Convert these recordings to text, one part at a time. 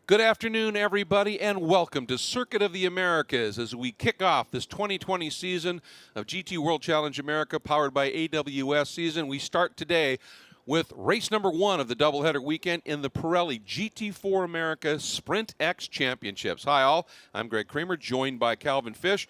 Good afternoon, everybody, and welcome to Circuit of the Americas as we kick off this 2020 season of GT World Challenge America powered by AWS season. We start today with race number 1 of the doubleheader weekend in the Pirelli GT4 America Sprint X Championships. Hi, all. I'm Greg Kramer, joined by Calvin Fish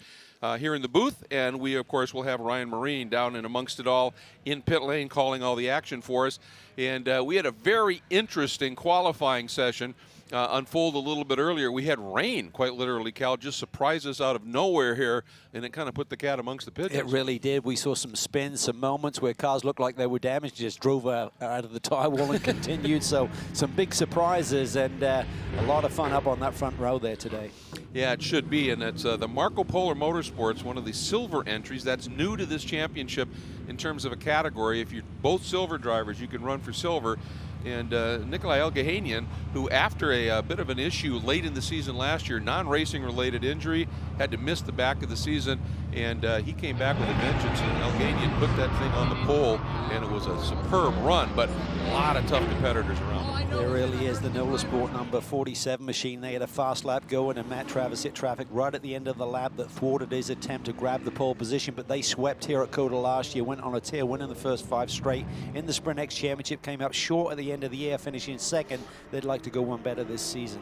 here in the booth, and we, of course, will have Ryan Marine down and amongst it all in pit lane calling all the action for us. And we had a very interesting qualifying session unfold a little bit earlier. We had rain, quite literally, Cal, just surprised us out of nowhere here, and it kind of put the cat amongst the pigeons. It really did. We saw some spins, some moments where cars looked like they were damaged, just drove out of the tire wall and continued. So some big surprises and a lot of fun up on that front row there today. Yeah, it should be, and it's the Marco Polo Motorsports, one of the silver entries that's new to this championship in terms of a category. If you're both silver drivers, you can run for silver. And Nikolai Elgahanian, who after a bit of an issue late in the season last year, non-racing related injury, had to miss the back of the season, and he came back with a vengeance, and Elgahanian put that thing on the pole, and it was a superb run, but a lot of tough competitors around. There really is the Nola Sport number 47 machine. They had a fast lap going, and Matt Travis hit traffic right at the end of the lap that thwarted his attempt to grab the pole position, but they swept here at Cota last year, went on a tear, winning the first 5 straight in the Sprint X Championship, came up short at the end of the year, finishing second. They'd like to go one better this season.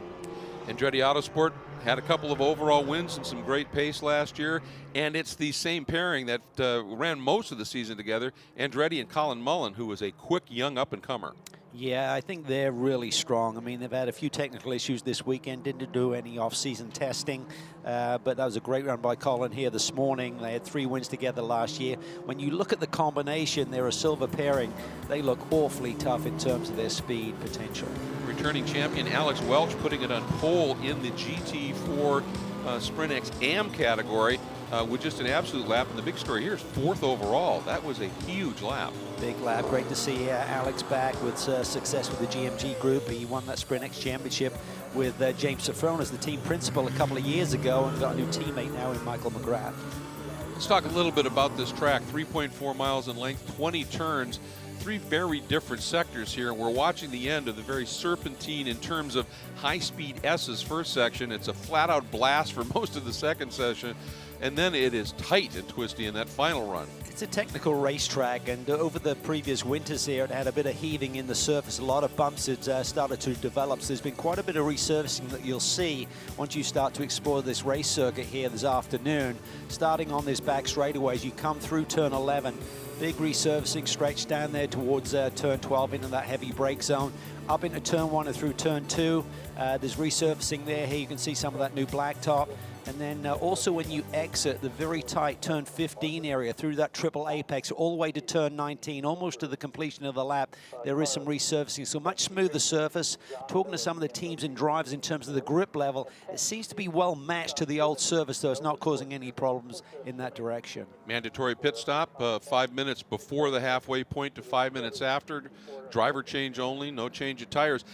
Andretti Autosport had a couple of overall wins and some great pace last year, and it's the same pairing that ran most of the season together, Andretti and Colin Mullen, who was a quick young up-and-comer. Yeah, I think they're really strong. I mean, they've had a few technical issues this weekend, didn't do any off-season testing, but that was a great run by Colin here this morning. They had 3 wins together last year. When you look at the combination, they're a silver pairing. They look awfully tough in terms of their speed potential. Returning champion Alex Welch putting it on pole in the GT4 Sprint X AM category with just an absolute lap. And the big story here is 4th overall. That was a huge lap. Big lap. Great to see Alex back with success with the GMG group. He won that Sprint X Championship with James Safron as the team principal a couple of years ago, and got a new teammate now in Michael McGrath. Let's talk a little bit about this track. 3.4 miles in length, 20 turns. 3 very different sectors here. We're watching the end of the very serpentine in terms of high-speed S's first section. It's a flat-out blast for most of the second session, and then it is tight and twisty in that final run. It's a technical racetrack, and over the previous winters here, it had a bit of heaving in the surface. A lot of bumps had started to develop, so there's been quite a bit of resurfacing that you'll see once you start to explore this race circuit here this afternoon. Starting on this back straightaway as you come through turn 11, big resurfacing stretch down there towards turn 12 into that heavy brake zone. Up into turn 1 and through turn 2, there's resurfacing there. Here you can see some of that new blacktop. And then also when you exit the very tight turn 15 area through that triple apex all the way to turn 19, almost to the completion of the lap, there is some resurfacing. So much smoother surface. Talking to some of the teams and drivers in terms of the grip level, it seems to be well matched to the old surface, though it's not causing any problems in that direction. Mandatory pit stop, 5 minutes before the halfway point to 5 minutes after. Driver change only, no change of tires.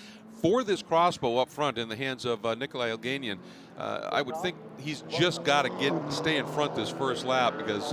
For this crossbow up front in the hands of Nikolai Elgahanian, I would think he's just got to stay in front this first lap, because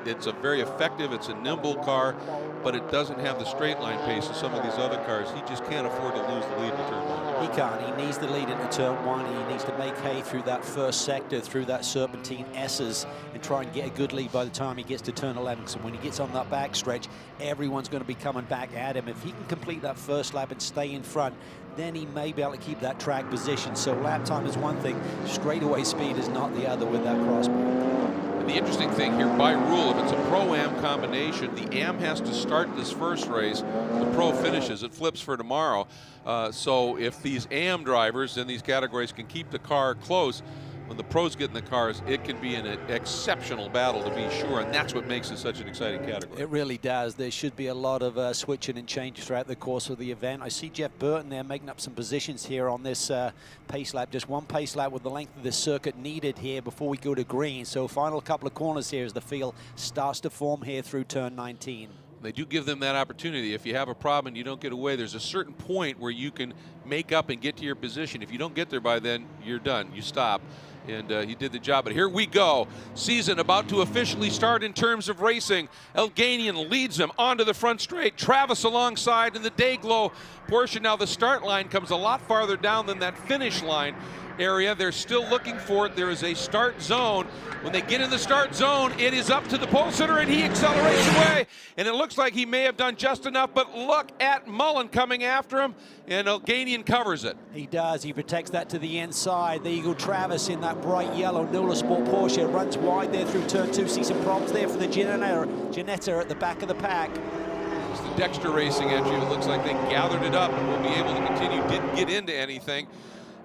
it's a very effective, it's a nimble car, but it doesn't have the straight line pace of some of these other cars. He just can't afford to lose the lead in turn 1. He can't. He needs the lead into turn 1. He needs to make hay through that first sector, through that serpentine S's, and try and get a good lead by the time he gets to turn 11. So when he gets on that back stretch, everyone's going to be coming back at him. If he can complete that first lap and stay in front, then he may be able to keep that track position. So lap time is one thing, straightaway speed is not the other with that crossbow. And the interesting thing here, by rule, if it's a Pro-Am combination, the Am has to start this first race, the Pro finishes, it flips for tomorrow. So if these Am drivers in these categories can keep the car close, when the pros get in the cars, it can be an exceptional battle, to be sure, and that's what makes it such an exciting category. It really does. There should be a lot of switching and change throughout the course of the event. I see Jeff Burton there making up some positions here on this pace lap. Just one pace lap with the length of this circuit needed here before we go to green. So final couple of corners here as the field starts to form here through turn 19. They do give them that opportunity. If you have a problem and you don't get away, there's a certain point where you can make up and get to your position. If you don't get there by then, you're done. You stop. and he did the job. But here we go. Season about to officially start in terms of racing. Elganian leads him onto the front straight. Travis alongside in the Dayglow portion. Now the start line comes a lot farther down than that finish line area. They're still looking for it. There is a start zone. When they get in the start zone, it is up to the pole sitter, and he accelerates away. And it looks like he may have done just enough, but look at Mullen coming after him, and Elganian covers it. He does. He protects that to the inside. There you go, Travis in that bright yellow Nola Sport Porsche. Runs wide there through turn 2. See some problems there for the Ginetta at the back of the pack. It's the Dexter Racing entry. It looks like they gathered it up and will be able to continue. Didn't get into anything.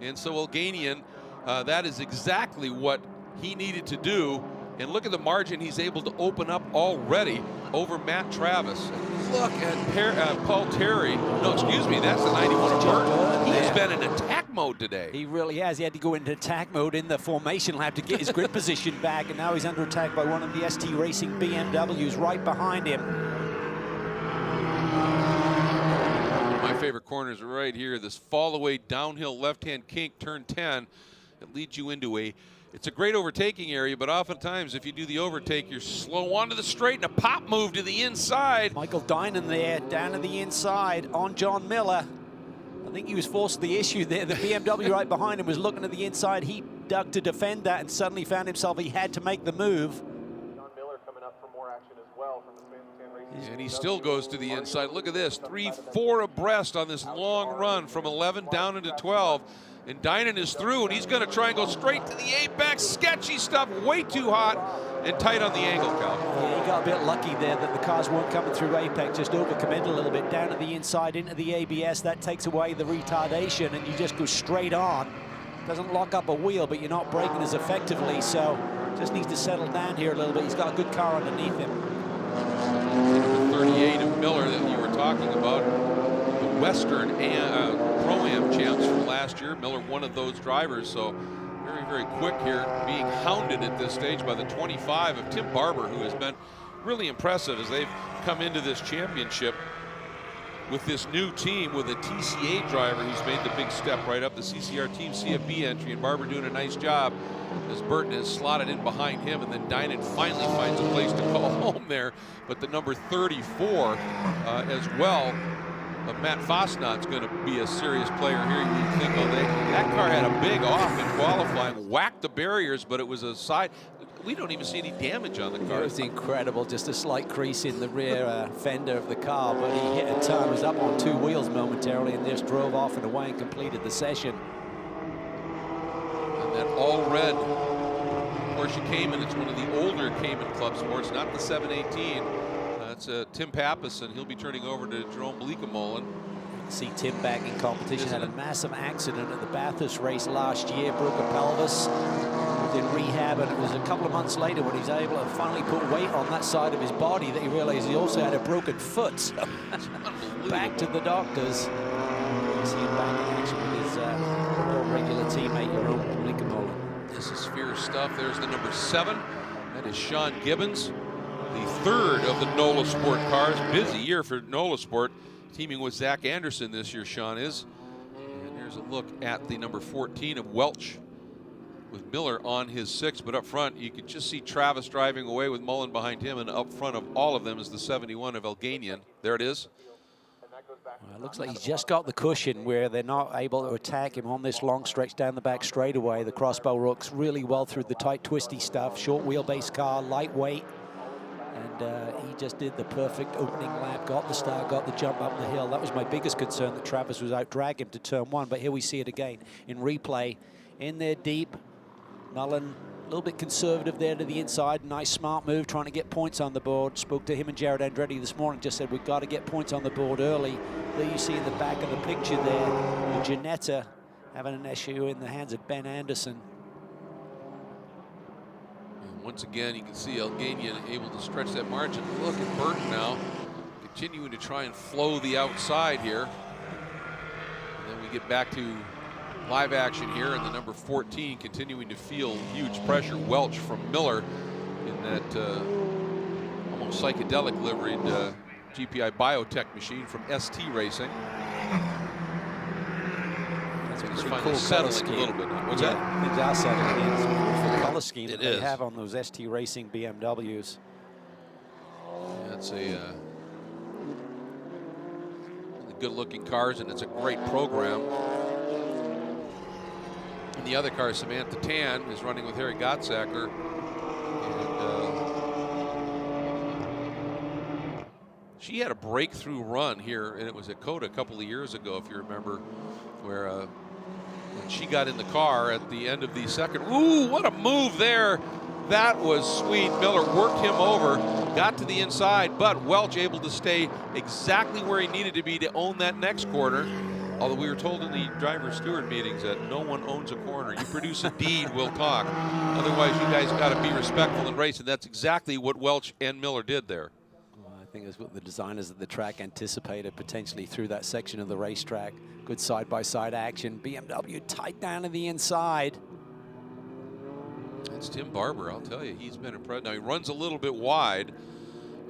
And so Elganian, that is exactly what he needed to do. And look at the margin he's able to open up already over Matt Travis. Look at Paul Terry. No, excuse me, that's the 91 of Burton. He has been in attack mode today. He really has. He had to go into attack mode in the formation lap to get his grip position back, and now he's under attack by one of the ST Racing BMWs right behind him. My favorite corners are right here. This fall away downhill left-hand kink, turn 10. It leads you into it's a great overtaking area, but oftentimes if you do the overtake, you're slow onto the straight and a pop move to the inside. Michael Dinan there, down to the inside on John Miller. I think he was forced to the issue there. The BMW right behind him was looking at the inside. He dug to defend that and suddenly found himself he had to make the move. John Miller coming up for more action as well from the Fan Racing. And he still goes to the inside. Look at this, 3-4 abreast on this long run from 11 down into 12. And Dinan is through, and he's going to try and go straight to the apex. Sketchy stuff, way too hot and tight on the angle, Cal. Yeah, he got a bit lucky there that the cars weren't coming through apex, just overcommitted a little bit down to the inside into the ABS. That takes away the retardation, and you just go straight on. Doesn't lock up a wheel, but you're not braking as effectively, so just needs to settle down here a little bit. He's got a good car underneath him. Number 38 of Miller that you were talking about, the Western Pro-Am champs from last year. Miller, one of those drivers, so very, very quick here, being hounded at this stage by the 25 of Tim Barber, who has been really impressive as they've come into this championship with this new team with a TCA driver who's made the big step right up, the CCR Team CFB entry, and Barber doing a nice job as Burton is slotted in behind him, and then Dinan finally finds a place to call home there. But the number 34 as well, Matt Fosnot's going to be a serious player here. You think, oh, that car had a big off in qualifying, whacked the barriers, but it was a side. We don't even see any damage on the car. It was incredible, just a slight crease in the rear fender of the car, but he hit a turn, was up on 2 wheels momentarily, and just drove off and away and completed the session. And that all red Porsche Cayman, it's one of the older Cayman Club Sports, not the 718. That's Tim Pappas, and he'll be turning over to Jerome Bleekemolen. See Tim back in competition. Had a massive accident at the Bathurst race last year, broke a pelvis, was in rehab, and it was a couple of months later when he was able to finally put weight on that side of his body that he realized he also had a broken foot. So back to the doctors. You see him back in action with his regular teammate, Jerome Bleekemolen. This is fierce stuff. There's the number 7. That is Sean Gibbons, the third of the NOLA Sport cars. Busy year for NOLA Sport. Teaming with Zach Anderson this year, Sean is. And there's a look at the number 14 of Welch with Miller on his 6. But up front, you can just see Travis driving away with Mullen behind him. And up front of all of them is the 71 of Elganian. There it is. Well, it looks like he's just got the cushion where they're not able to attack him on this long stretch down the back straightaway. The crossbow works really well through the tight, twisty stuff. Short wheelbase car, lightweight. And he just did the perfect opening lap, got the start, got the jump up the hill. That was my biggest concern, that Travis was out dragging him to turn 1. But here we see it again in replay. In there deep. Mullen a little bit conservative there to the inside. Nice smart move, trying to get points on the board. Spoke to him and Jared Andretti this morning, just said we've got to get points on the board early. There you see in the back of the picture there, Ginetta having an issue in the hands of Ben Anderson. Once again, you can see Elganian able to stretch that margin. Look at Burton now, continuing to try and flow the outside here. And then we get back to live action here, and the number 14 continuing to feel huge pressure. Welch from Miller in that almost psychedelic liveried GPI Biotech machine from ST Racing. That's It's a It's pretty finally cool settling color a little bit now. What's yeah, that? things are settling in. It's a beautiful color scheme It that they is. have on those ST Racing BMWs. That's a good-looking cars, and it's a great program. And the other car, Samantha Tan, is running with Harry Gottsacker. And she had a breakthrough run here, and it was at Cota a couple of years ago, if you remember, where when she got in the car at the end of the second. Ooh, what a move there. That was sweet. Miller worked him over, got to the inside, but Welch able to stay exactly where he needed to be to own that next corner. Although we were told in the driver steward meetings that no one owns a corner. You produce a deed, we'll talk. Otherwise, you guys got to be respectful and race, and that's exactly what Welch and Miller did there. Well, I think that's what the designers of the track anticipated potentially through that section of the racetrack. Good side-by-side action. BMW tight down to the inside. That's Tim Barber, I'll tell you. He's been impressed. Now, he runs a little bit wide,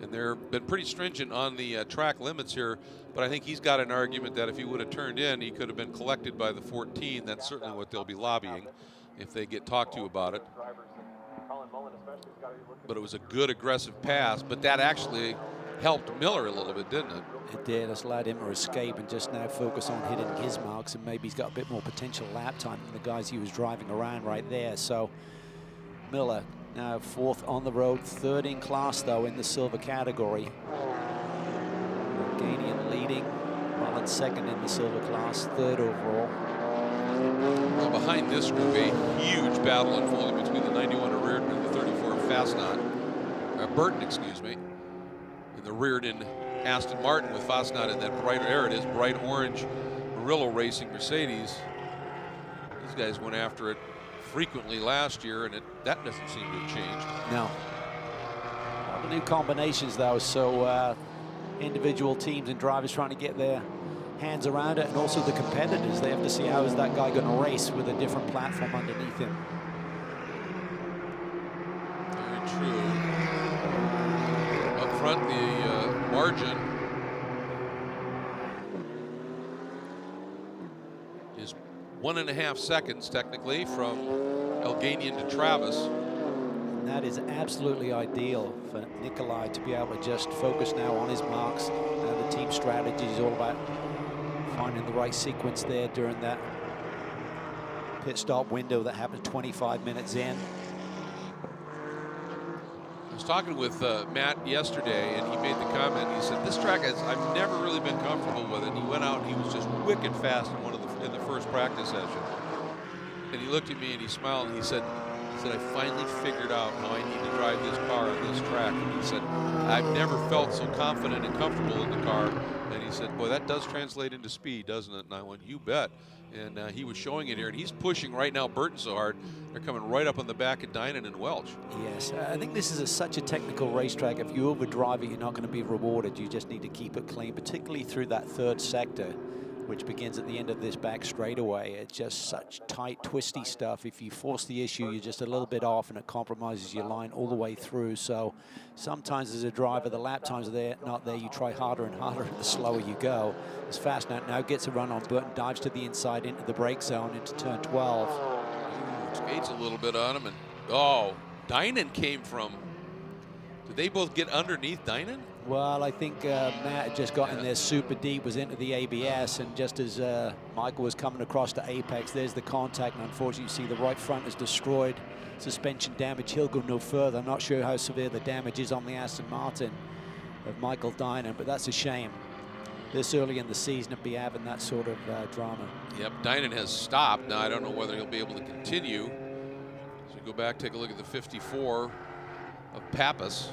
and they've been pretty stringent on the track limits here, but I think he's got an argument that if he would have turned in, he could have been collected by the 14. That's certainly what they'll be lobbying if they get talked to about it. But it was a good aggressive pass, but that actually helped Miller a little bit, didn't it? It did. It's allowed him to escape and just now focus on hitting his marks, and maybe he's got a bit more potential lap time than the guys he was driving around right there. So Miller now fourth on the road, third in class though in the silver category. Organian leading, Mullen second in the silver class, third overall. Well, behind this group, a huge battle unfolding between the 91 of Reardon and the 34 of Burton, excuse me. In the Reardon Aston Martin with Fasnacht in that bright, there it is, bright orange Murillo Racing Mercedes. These guys went after it frequently last year, and that doesn't seem to have changed. No. All the new combinations though, so individual teams and drivers trying to get their hands around it, and also the competitors, they have to see how is that guy going to race with a different platform underneath him. Very true. Up front, the margin is 1.5 seconds technically from Elganian to Travis. And that is absolutely ideal for Nikolai to be able to just focus now on his marks. Now the team strategy is all about finding the right sequence there during that pit stop window that happened 25 minutes in. I was talking with Matt yesterday, and he made the comment. He said, "This track I've never really been comfortable with it." And he went out and he was just wicked fast in the first practice session. And he looked at me and he smiled and he said, "I finally figured out how I need to drive this car on this track." And he said, "I've never felt so confident and comfortable in the car." And he said, "Boy, that does translate into speed, doesn't it?" And I went, "You bet." And he was showing it here, and he's pushing right now Burton so hard. They're coming right up on the back of Dynan and Welch. Yes, I think this is such a technical racetrack. If you overdrive it, you're not going to be rewarded. You just need to keep it clean, particularly through that third sector, which begins at the end of this back straightaway. It's just such tight, twisty stuff. If you force the issue, you're just a little bit off, and it compromises your line all the way through. So sometimes as a driver, the lap times are not there. You try harder and harder, and the slower you go. As Fasnacht now gets a run on Burton, dives to the inside into the brake zone, into turn 12. Skates a little bit on him, and oh, Dynan came from. Did they both get underneath Dynan? Well, I think Matt had just got in there super deep, was into the ABS, and just as Michael was coming across to apex, there's the contact, and unfortunately you see the right front is destroyed. Suspension damage, he'll go no further. I'm not sure how severe the damage is on the Aston Martin of Michael Dynan, but that's a shame. This early in the season to be having that sort of drama. Yep, Dynan has stopped. Now I don't know whether he'll be able to continue. So go back, take a look at the 54 of Pappas.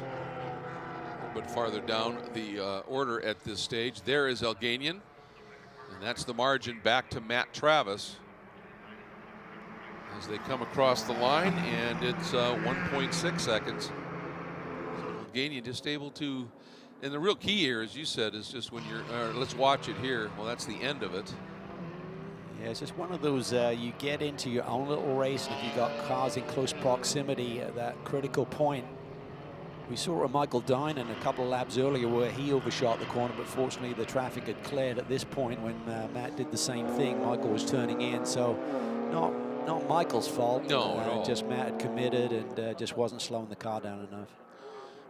But farther down the order at this stage. There is Elganian, and that's the margin back to Matt Travis as they come across the line, and it's 1.6 seconds. So Elganian just able to, and the real key here, as you said, is just when you're, let's watch it here. Well, that's the end of it. Yeah, it's just one of those, you get into your own little race, and if you got cars in close proximity at that critical point, We saw a Michael Dynan a couple of laps earlier where he overshot the corner, but fortunately the traffic had cleared at this point when Matt did the same thing. Michael was turning in, so not Michael's fault. No, just Matt had committed and just wasn't slowing the car down enough.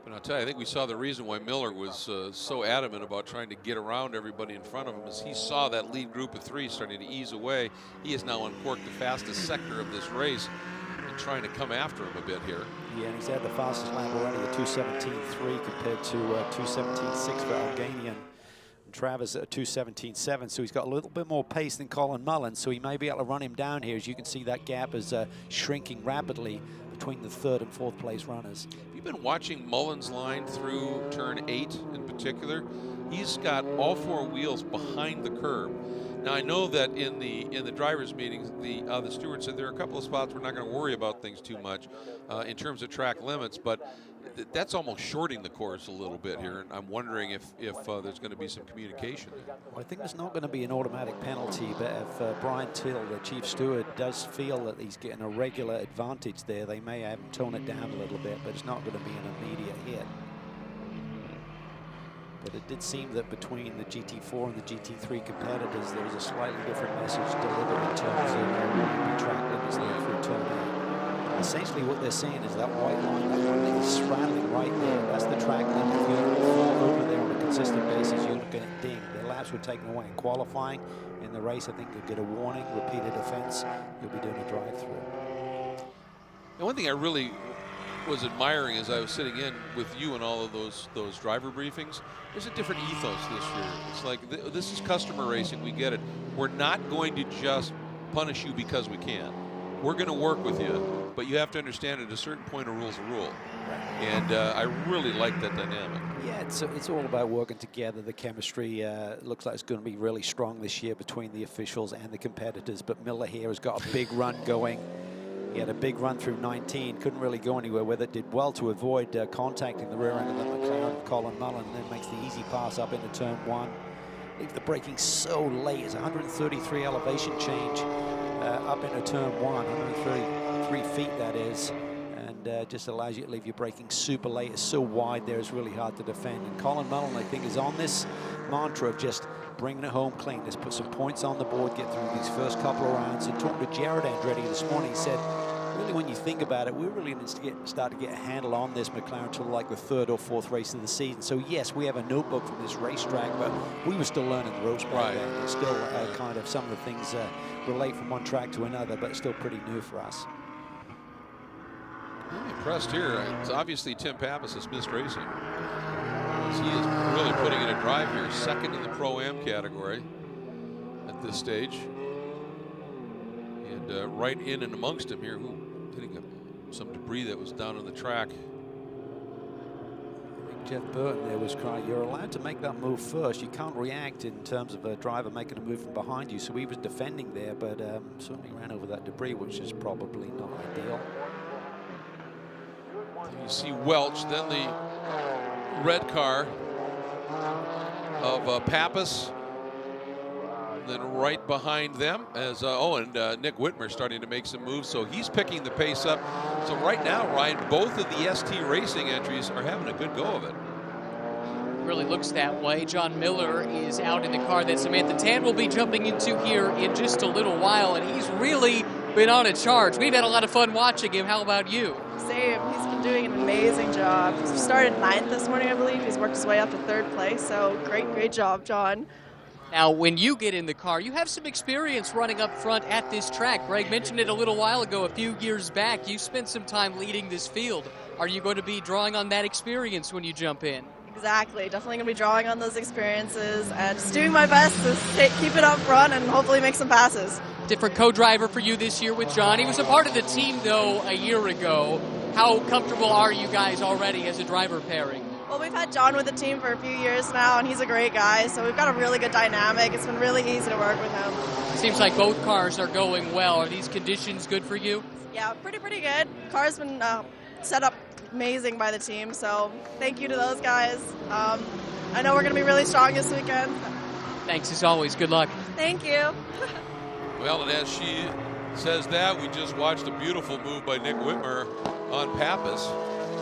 But I'll tell you, I think we saw the reason why Miller was so adamant about trying to get around everybody in front of him is he saw that lead group of three starting to ease away. He has now uncorked the fastest sector of this race and trying to come after him a bit here. Yeah, and he's had the fastest lap already, a 2:17.3 compared to 2:17.6 for Alganian. And Travis at 2:17.7, so he's got a little bit more pace than Colin Mullins, so he may be able to run him down here. As you can see, that gap is shrinking rapidly between the third and fourth place runners. Have you been watching Mullins' line through turn 8 in particular? He's got all four wheels behind the curb. Now I know that in the drivers' meetings, the steward said there are a couple of spots we're not going to worry about things too much in terms of track limits, but that's almost shorting the course a little bit here. And I'm wondering if there's going to be some communication there. Well, I think there's not going to be an automatic penalty, but if Brian Till, the chief steward, does feel that he's getting a regular advantage there, they may have him tone it down a little bit, but it's not going to be an immediate hit. But it did seem that between the GT4 and the GT3 competitors, there was a slightly different message delivered in terms of track limits there through turn 8. Essentially what they're saying is that white line, that one that is straddling right there, that's the track limit. If you don't fall over there on a consistent basis, you're going to ding. The laps were taken away in qualifying. In the race, I think you'll get a warning, repeated offense, you'll be doing a drive-through. And one thing I really was admiring as I was sitting in with you and all of those driver briefings, there's a different ethos this year. It's like, this is customer racing, we get it. We're not going to just punish you because we can. We're going to work with you, but you have to understand at a certain point a rule's a rule. And I really like that dynamic. Yeah, it's all about working together. The chemistry looks like it's going to be really strong this year between the officials and the competitors, but Miller here has got a big run going. He had a big run through 19, couldn't really go anywhere with it, did well to avoid contacting the rear end of the McLaren of Colin Mullen, and then makes the easy pass up into turn 1. Leave the braking so late. It's 133 elevation change up into turn 1, 133 feet that is, and just allows you to leave your braking super late. It's so wide there, it's really hard to defend. And Colin Mullen, I think, is on this mantra of just bringing it home clean. Let's put some points on the board, get through these first couple of rounds. And talking to Jared Andretti this morning, he said, really, when you think about it, we really need to start to get a handle on this McLaren until like the third or fourth race of the season. So yes, we have a notebook from this racetrack, but we were still learning the ropes back then. And still kind of some of the things relate from one track to another, but it's still pretty new for us. I'm impressed here. It's obviously Tim Pappas has missed racing. He is really putting in a drive here, second in the Pro-Am category at this stage. And right in and amongst him here, hitting some debris that was down on the track. I think Jeff Burton there was crying, you're allowed to make that move first. You can't react in terms of a driver making a move from behind you. So he was defending there, but certainly ran over that debris, which is probably not ideal. You see Welch, then the red car of Pappas, then right behind them as Nick Whitmer starting to make some moves, so he's picking the pace up. So right now, Ryan, both of the ST Racing entries are having a good go of it. Really looks that way. John Miller is out in the car that Samantha Tan will be jumping into here in just a little while, and he's really been on a charge. We've had a lot of fun watching him. How about you? Same. He's been doing an amazing job. He started 9th this morning, I believe. He's worked his way up to 3rd place, so great job, John. Now, when you get in the car, you have some experience running up front at this track. Greg mentioned it a little while ago, a few years back. You spent some time leading this field. Are you going to be drawing on that experience when you jump in? Exactly. Definitely going to be drawing on those experiences and just doing my best to keep it up front and hopefully make some passes. Different co-driver for you this year with John. He was a part of the team, though, a year ago. How comfortable are you guys already as a driver pairing? Well, we've had John with the team for a few years now, and he's a great guy, so we've got a really good dynamic. It's been really easy to work with him. Seems like both cars are going well. Are these conditions good for you? Yeah, pretty good. Car's been set up amazing by the team, so thank you to those guys. I know we're going to be really strong this weekend. Thanks as always. Good luck. Thank you. Well, and as she says that, we just watched a beautiful move by Nick Whitmer on Pappas.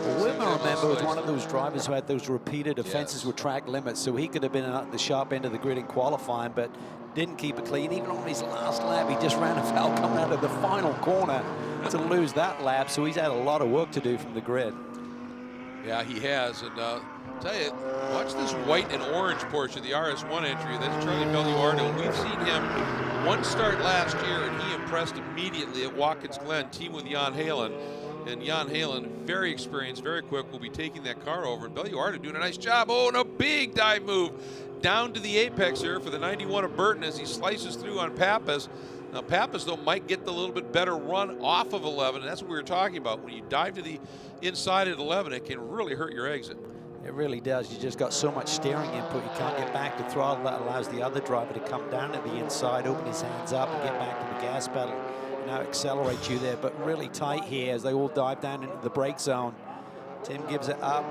Well, Whitmer, remember, was one of those drivers who had those repeated offenses Yes. with track limits, so he could have been at the sharp end of the grid in qualifying, but didn't keep it clean. Even on his last lap, he just ran a foul coming out of the final corner to lose that lap, so he's had a lot of work to do from the grid. Yeah, he has. And tell you, watch this white and orange portion of the RS1 entry. That's Charlie Belluardo. We've seen him one start last year, and he impressed immediately at Watkins Glen, team with Jan Halen. And Jan Halen, very experienced, very quick, will be taking that car over. And Belluardo doing a nice job. Oh, and a big dive move down to the apex here for the 91 of Burton as he slices through on Pappas. Now, Pappas, though, might get the little bit better run off of 11, and that's what we were talking about. When you dive to the inside at 11, it can really hurt your exit. It really does. You just got so much steering input, you can't get back to throttle. That allows the other driver to come down to the inside, open his hands up, and get back to the gas pedal. Now accelerate you there, but really tight here as they all dive down into the brake zone. Tim gives it up.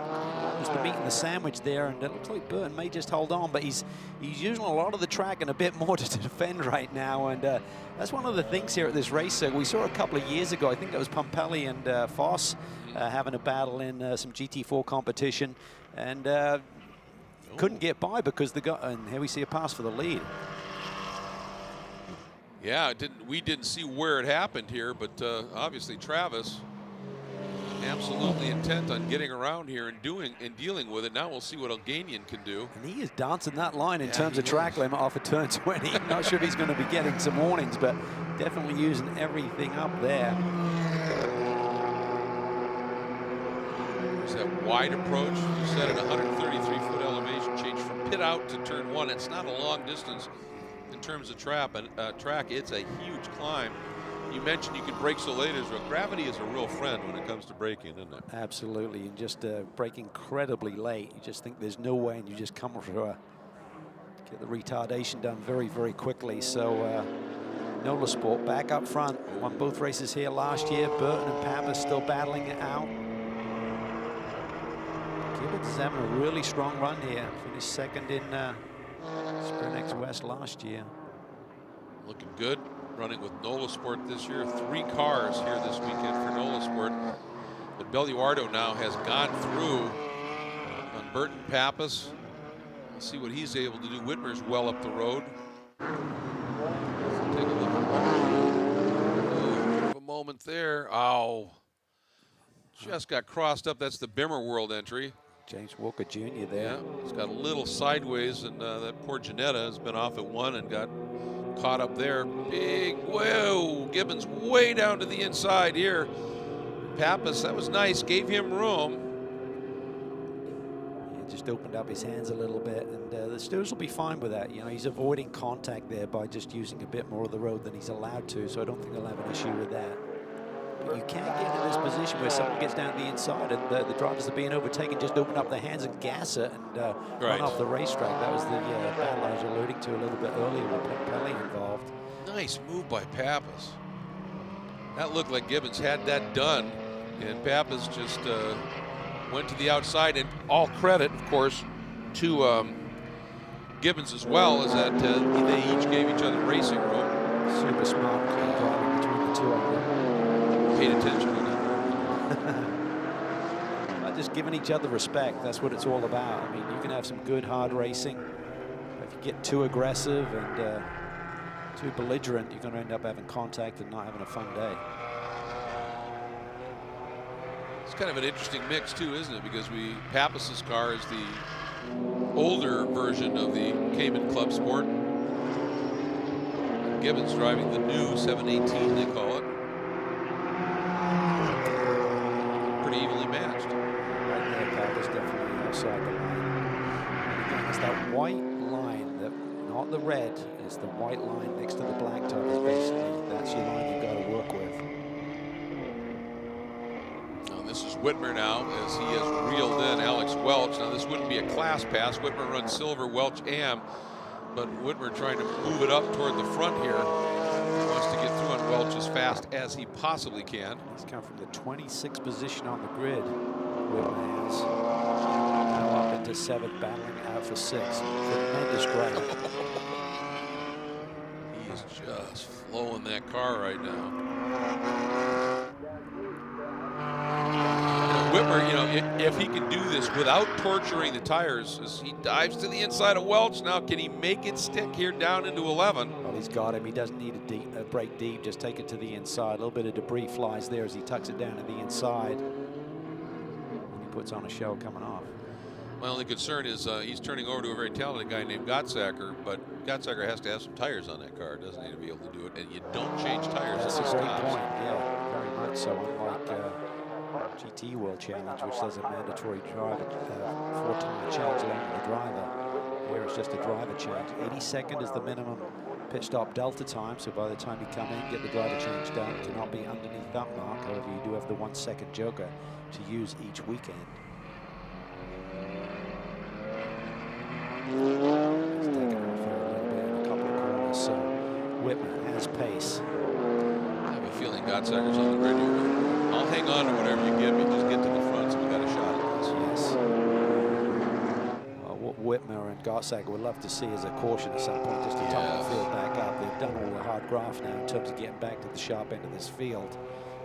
Just the meat and the sandwich there, and it looks like Burton may just hold on, but he's using a lot of the track and a bit more to defend right now, and that's one of the things here at this race circuit. We saw a couple of years ago, I think that was Pompelli and Foss having a battle in some GT4 competition, and couldn't get by because and here we see a pass for the lead. Yeah, we didn't see where it happened here, but obviously Travis absolutely intent on getting around here and dealing with it. Now we'll see what Alganian can do. And he is dancing that line in terms of track limit off of turn 20. I'm not sure if he's going to be getting some warnings, but definitely using everything up there. There's that wide approach. You said at 133-foot elevation change from pit out to turn 1. It's not a long distance in terms of track. It's a huge climb. You mentioned you can brake so late as well. Gravity is a real friend when it comes to braking, isn't it? Absolutely, and just brake incredibly late. You just think there's no way, and you just come through get the retardation done very, very quickly. So Nola Sport back up front. Won both races here last year. Burton and Pappas still battling it out. Gibbons is having a really strong run here. Finished second in Sprint X West last year. Looking good. Running with Nola Sport this year. 3 cars here this weekend for Nola Sport. But Belluardo now has gone through on Burton Pappas. We'll see what he's able to do. Whitmer's well up the road. Take a look. Oh, a moment there. Ow. Just got crossed up. That's the Bimmer World entry. James Walker Jr. there. Yeah, he's got a little sideways, and that poor Janetta has been off at 1 and got caught up there. Big, whoa, Gibbons way down to the inside here. Pappas, that was nice, gave him room. He just opened up his hands a little bit, and the stewards will be fine with that. You know, he's avoiding contact there by just using a bit more of the road than he's allowed to, so I don't think they'll have an issue with that. But you can't get into this position where someone gets down to the inside and the drivers are being overtaken, just open up their hands and gas it and run off the racetrack. That was the battle I was alluding to a little bit earlier with Pirelli involved. Nice move by Pappas. That looked like Gibbons had that done, and Pappas just went to the outside, and all credit, of course, to Gibbons as well, is that they each gave each other racing room. Super smart driving between the two of them. Paid attention to that. Just giving each other respect, that's what it's all about. I mean, you can have some good hard racing. If you get too aggressive and too belligerent, you're going to end up having contact and not having a fun day. It's kind of an interesting mix too, isn't it? Because Pappas's car is the older version of the Cayman Club Sport. And Gibbons driving the new 718, they call it. Pretty evenly matched. Right there, Pappas definitely outside the line. And again, it's that white line, not the red, it's the white line next to the black top. Is basically, that's your line you've got to work with. Now this is Whitmer now, as he has reeled in Alex Welch. Now this wouldn't be a class pass. Whitmer runs silver, Welch am, but Whitmer trying to move it up toward the front here. Wants to get through on Welch as fast as he possibly can. He's come from the 26th position on the grid. Whitmer has now up into 7th, battling out for 6th. Tremendous drive. He is just flowing that car right now. Whitmer, you know, if he can do this without torturing the tires, as he dives to the inside of Welch, now can he make it stick here down into 11? Well, he's got him. He doesn't need a break deep, just take it to the inside. A little bit of debris flies there as he tucks it down to the inside. And he puts on a show coming off. My only concern is he's turning over to a very talented guy named Gottsacker, but Gottsacker has to have some tires on that car, doesn't he, to be able to do it? And you don't change tires. That's as a he great stops. point. Yeah, very much so. Unlike GT World Challenge, which does a mandatory driver 4-tire change along with the driver. Here it's just a driver change. 82nd is the minimum pit stop delta time, so by the time you come in, get the driver change done, it cannot be underneath that mark. However, you do have the 1-second joker to use each weekend. He's taken off here a little bit in a couple of corners, so Whitmer has pace. I have a feeling Gottsacker's on the radio. I'll hang on to whatever you give me. Just get to the front so we got a shot at this. Yes. Well, what Whitmer and Gottsacker would love to see is a caution at some point, just to top the field back up. They've done all the hard graft now in terms of getting back to the sharp end of this field,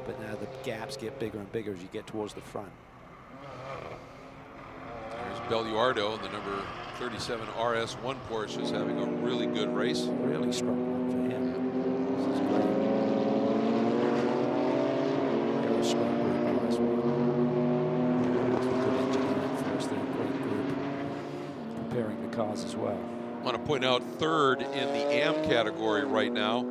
but now the gaps get bigger and bigger as you get towards the front. There's Belluardo, the number 37 RS1 Porsche, is having a really good race. Really strong one for him. This is great. Very strong group RS1. Good engineering for us there. Great group. Preparing the cars as well. I want to point out third in the AM category right now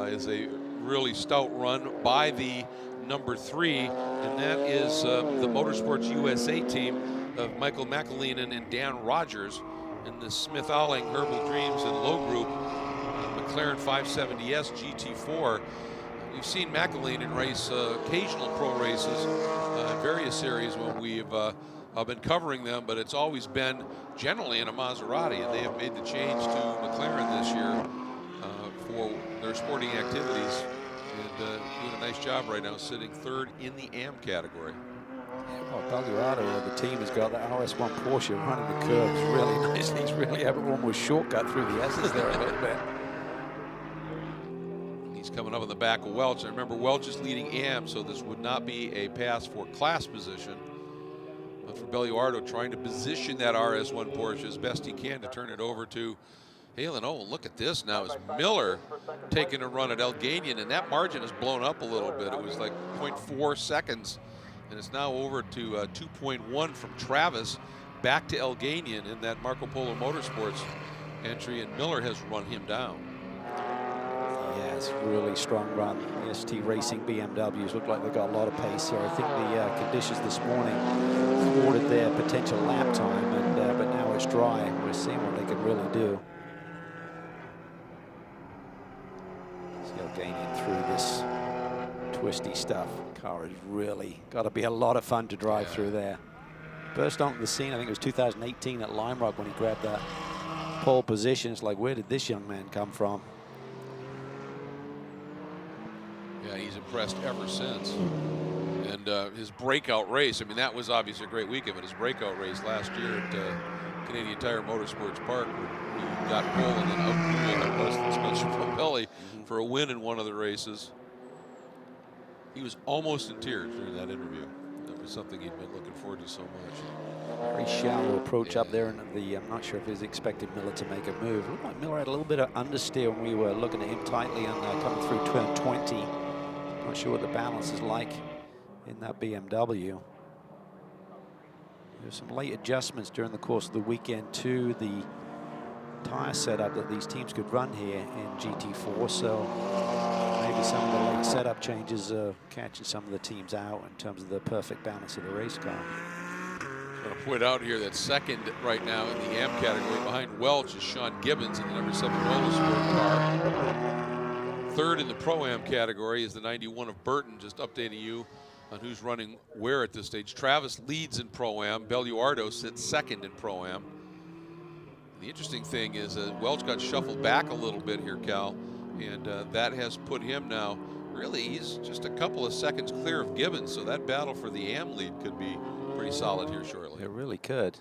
is a really stout run by the number 3, and that is the Motorsports USA team of Michael McAleenan and Dan Rogers in the Smith Alling Herbal Dreams and Low Group McLaren 570S GT4. We've seen McAleenan race occasional pro races in various series when we've been covering them, but it's always been generally in a Maserati, and they have made the change to McLaren this year for their sporting activities, and doing a nice job right now, sitting third in the AM category. Well, Belluardo, the team has got the RS1 Porsche running the curves really nicely. He's really having almost shortcut through the S's there a little bit. He's coming up in the back of Welch. I remember Welch is leading AM, so this would not be a pass for class position. But for Belluardo, trying to position that RS1 Porsche as best he can to turn it over to Halen. Oh, look at this now as Miller taking a run at Elganian, and that margin has blown up a little bit. It was like 0.4 seconds. And it's now over to 2.1 from Travis back to Elganian in that Marco Polo Motorsports entry, and Miller has run him down. Yes, really strong run. The ST Racing BMWs look like they've got a lot of pace here. I think the conditions this morning thwarted their potential lap time, and but now it's dry. We're seeing what they can really do. See Elganian through this twisty stuff. Car is really got to be a lot of fun to drive through there. Burst onto the scene, I think it was 2018 at Lime Rock when he grabbed that pole position. It's like, where did this young man come from? Yeah, he's impressed ever since. And his breakout race, I mean, that was obviously a great weekend, but his breakout race last year at Canadian Tire Motorsports Park, he got pole and then out-dueled Spencer Pompelli for a win in one of the races. He was almost in tears during that interview. That was something he'd been looking forward to so much. Very shallow approach up there, and I'm not sure if he's expecting Miller to make a move. Looked like Miller had a little bit of understeer when we were looking at him tightly and coming through turn 20. Not sure what the balance is like in that BMW. There's some late adjustments during the course of the weekend to the tire setup that these teams could run here in GT4, so maybe some of the late setup changes are catching some of the teams out in terms of the perfect balance of the race car. I'm going to point out here that second right now in the AM category behind Welch is Sean Gibbons in the number 7 Motorsport car. Third in the Pro-Am category is the 91 of Burton, just updating you on who's running where at this stage. Travis leads in Pro-Am. Belluardo sits second in Pro-Am. The interesting thing is Welch got shuffled back a little bit here, Cal, and that has put him now, really, he's just a couple of seconds clear of Gibbons, so that battle for the AM lead could be pretty solid here shortly. It really could.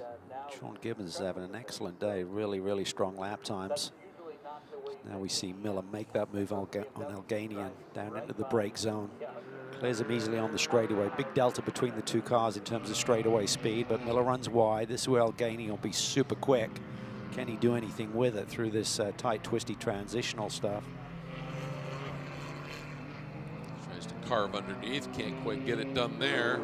Sean Gibbons is having an excellent day, really, really strong lap times. Now we see Miller make that move on Elganian down into the brake zone. Clears him easily on the straightaway. Big delta between the two cars in terms of straightaway speed, but Miller runs wide. This is where Algany will be super quick. Can he do anything with it through this tight, twisty transitional stuff? Tries to carve underneath, can't quite get it done there.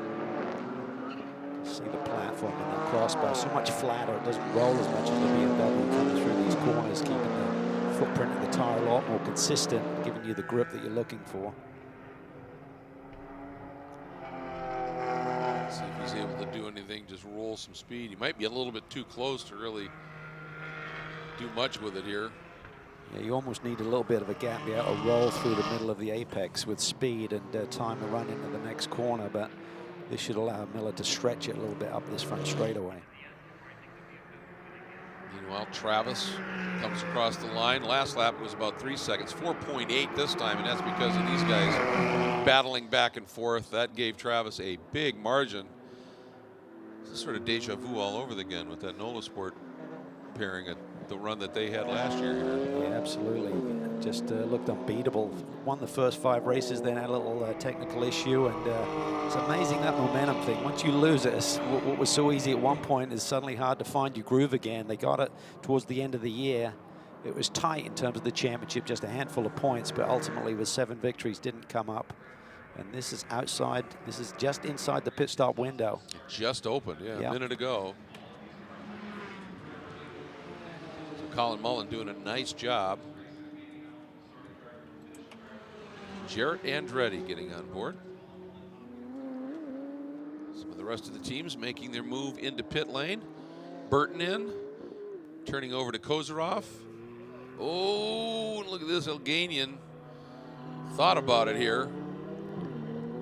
See the platform in that crossbar, so much flatter, it doesn't roll as much as the BMW coming through these corners, keeping the footprint of the tire a lot more consistent, giving you the grip that you're looking for. See if he's able to do anything, just roll some speed. He might be a little bit too close to really do much with it here. Yeah, you almost need a little bit of a gap, be able to roll through the middle of the apex with speed and time to run into the next corner, but this should allow Miller to stretch it a little bit up this front straightaway. Meanwhile, Travis comes across the line. Last lap was about 3 seconds, 4.8 this time, and that's because of these guys battling back and forth. That gave Travis a big margin. It's sort of deja vu all over again with that Nola Sport pairing at the run that they had last year here. Yeah, absolutely. Just looked unbeatable. Won the first 5 races, then had a little technical issue, and it's amazing, that momentum thing. Once you lose it, what was so easy at one point is suddenly hard to find your groove again. They got it towards the end of the year. It was tight in terms of the championship, just a handful of points, but ultimately with 7 victories didn't come up. And this is outside, this is just inside the pit stop window. It just opened, yeah, Yep. a minute ago. Colin Mullen doing a nice job. Jarrett Andretti getting on board. Some of the rest of the teams making their move into pit lane. Burton in, turning over to Kozarov. Oh, look at this, Alganian thought about it here.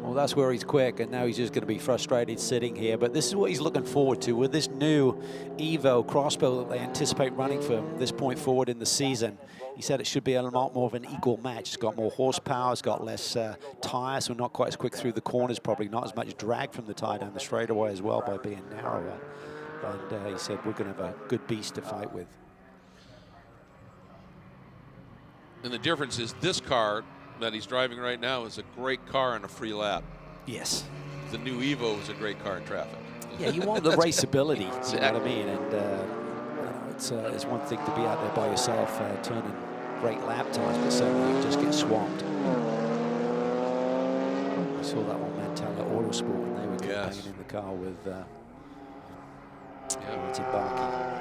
Well, that's where he's quick, and now he's just going to be frustrated sitting here. But this is what he's looking forward to with this new Evo crossbow that they anticipate running from this point forward in the season. He said it should be a lot more of an equal match. It's got more horsepower, it's got less tires, so not quite as quick through the corners, probably not as much drag from the tire down the straightaway as well by being narrower. And he said we're going to have a good beast to fight with. And the difference is this car that he's driving right now is a great car on a free lap. Yes. The new Evo is a great car in traffic. Yeah, you want the raceability, Exactly. you know what I mean? And it's one thing to be out there by yourself turning great lap times, but certainly you just get swamped. We saw that on Mantel at Autosport when they were campaigning in the car with Barkey.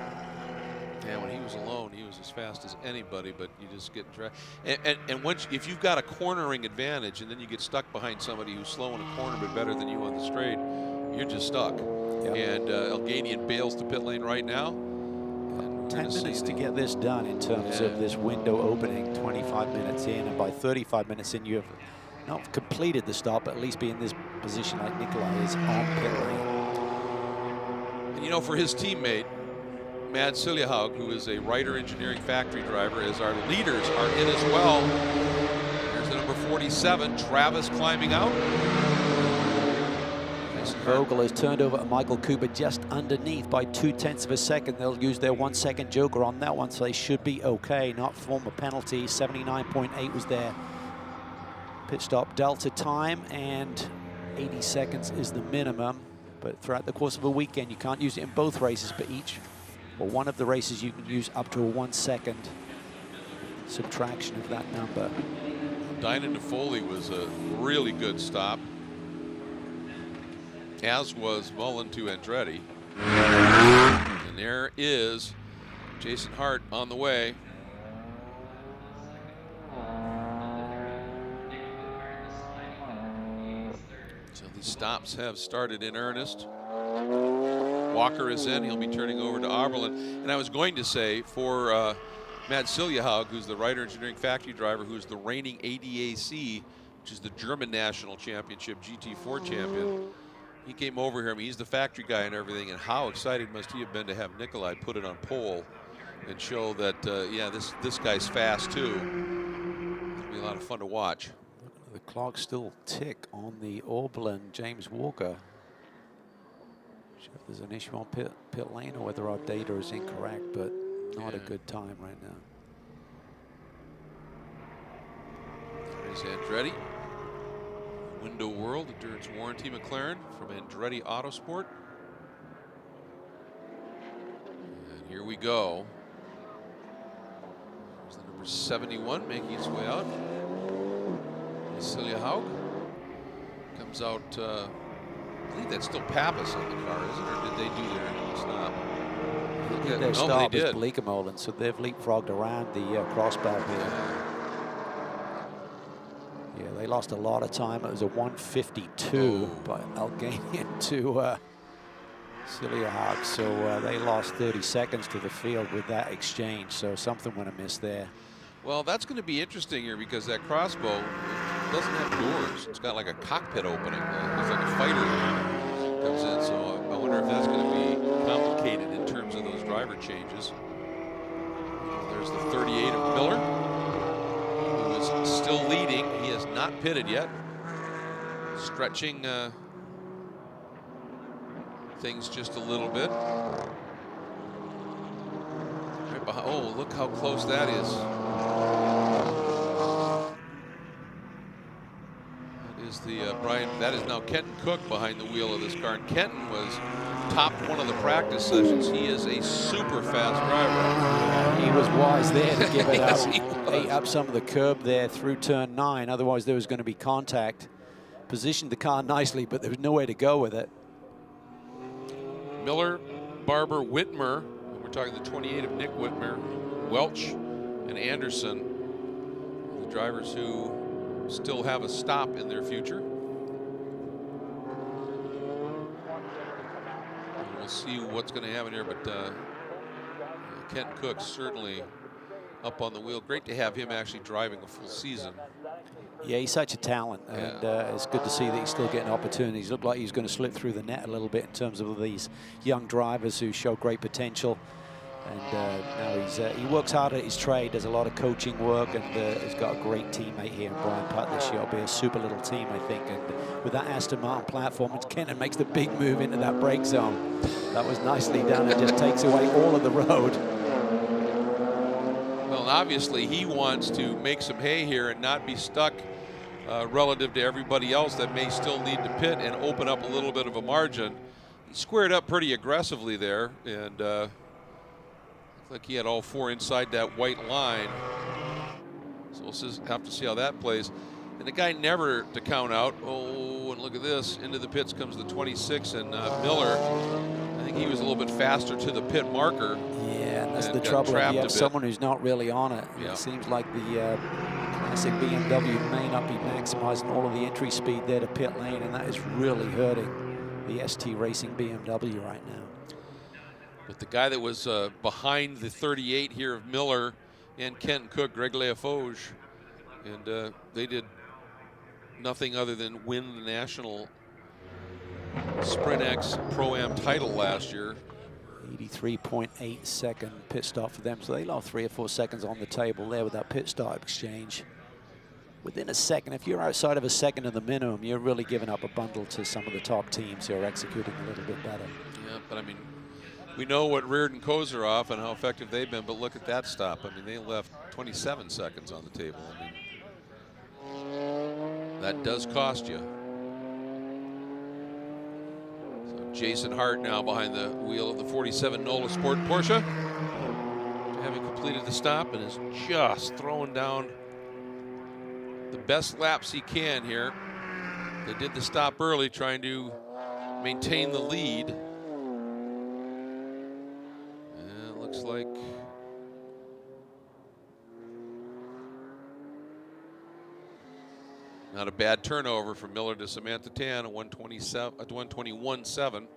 Yeah, when he was alone, he was as fast as anybody, but you just get dragged. And once, if you've got a cornering advantage and then you get stuck behind somebody who's slow in a corner but better than you on the straight, you're just stuck. Yep. And Alganian bails to pit lane right now. 10 minutes to get this done in terms of this window opening, 25 minutes in, and by 35 minutes in, you have not completed the stop, but at least be in this position like Nikolai is on pit lane. And you know, for his teammate, Mad Siljahaug, who is a Ryder Engineering factory driver, as our leaders are in as well. Here's the number 47, Travis climbing out. Vogel has turned over to Michael Cooper just underneath by 0.2 of a second. They'll use their 1 second joker on that one, so they should be okay, not form a penalty. 79.8 was their pit stop delta time, and 80 seconds is the minimum. But throughout the course of a weekend, you can't use it in both races, but each or one of the races you can use up to a 1 second subtraction of that number. Dylan DeFoley was a really good stop, as was Mullen to Andretti. And there is Jason Hart on the way. So these stops have started in earnest. Walker is in. He'll be turning over to Oberlin. And I was going to say, for Mad Siljahaug, who's the Ryder Engineering factory driver, who's the reigning ADAC, which is the German National Championship GT4 champion, he came over here. I mean, he's the factory guy and everything. And how excited must he have been to have Nikolai put it on pole and show that, yeah, this guy's fast too. It'll be a lot of fun to watch. The clock still tick on the Oberlin James Walker. If there's an issue on pit lane or whether our data is incorrect, but not a good time right now. There's Andretti. Window World Endurance Warranty McLaren from Andretti Autosport. And here we go. There's the number 71 making its way out. Celia Haug comes out. I believe that's still Pappas on the car, isn't it? Or did they do their stop? Their stop they is did. Bleekemolen, so they've leapfrogged around the crossbar here. Yeah, they lost a lot of time. It was a 152 by Alganian to Celia Haug. So they lost 30 seconds to the field with that exchange. So something went amiss there. Well, that's going to be interesting here because that crossbow doesn't have doors. It's got like a cockpit opening. It's like a fighter comes in. So I wonder if that's going to be complicated in terms of those driver changes. There's the 38 of Miller, who is still leading. He has not pitted yet. Stretching things just a little bit. Right behind, oh, look how close that is. That is the Brian. That is now Kenton Cook behind the wheel of this car. And Kenton was topped one of the practice sessions. He is a super fast driver. He was wise there to give it Yes, up. he was. Ate up some of the curb there through turn 9. Otherwise, there was going to be contact. Positioned the car nicely, but there was nowhere to go with it. Miller, Barber, Whitmer. We're talking the 28 of Nick Whitmer, Welch, and Anderson. The drivers who still have a stop in their future. And we'll see what's going to happen here, but Kent Cook certainly up on the wheel. Great to have him actually driving a full season. Yeah, he's such a talent, and it's good to see that he's still getting opportunities. Looked like he's going to slip through the net a little bit in terms of these young drivers who show great potential. And now he works hard at his trade, does a lot of coaching work, and he's got a great teammate here in Brian Putt this year. It'll be a super little team, I think. And with that Aston Martin platform, Kenton makes the big move into that brake zone. That was nicely done. It just takes away all of the road. Well, obviously he wants to make some hay here and not be stuck relative to everybody else that may still need to pit and open up a little bit of a margin. He squared up pretty aggressively there, and looked like he had all four inside that white line. So we'll have to see how that plays. And the guy never to count out. Oh, and look at this. Into the pits comes the 26, and Miller. I think he was a little bit faster to the pit marker. Yeah, and that's the got trouble. If trapped you a have bit. someone who's not really on it, Yeah. it seems like the classic BMW may not be maximizing all of the entry speed there to pit lane, and that is really hurting the ST Racing BMW right now. But the guy that was behind the 38 here of Miller and Kenton Cook, Greg Leafoge, and they did nothing other than win the national Sprint X Pro-Am title last year. 83.8 second pit stop for them, so they lost 3 or 4 seconds on the table there with that pit stop exchange. Within a second, if you're outside of a second of the minimum, you're really giving up a bundle to some of the top teams who are executing a little bit better. Yeah, but I mean, we know what Reardon Kozarov and how effective they've been, but look at that stop. I mean, they left 27 seconds on the table. I mean, that does cost you. So Jason Hart now behind the wheel of the 47 Nola Sport Porsche, having completed the stop, and is just throwing down the best laps he can here. They did the stop early, trying to maintain the lead. And it looks like not a bad turnover from Miller to Samantha Tan, a 121.7.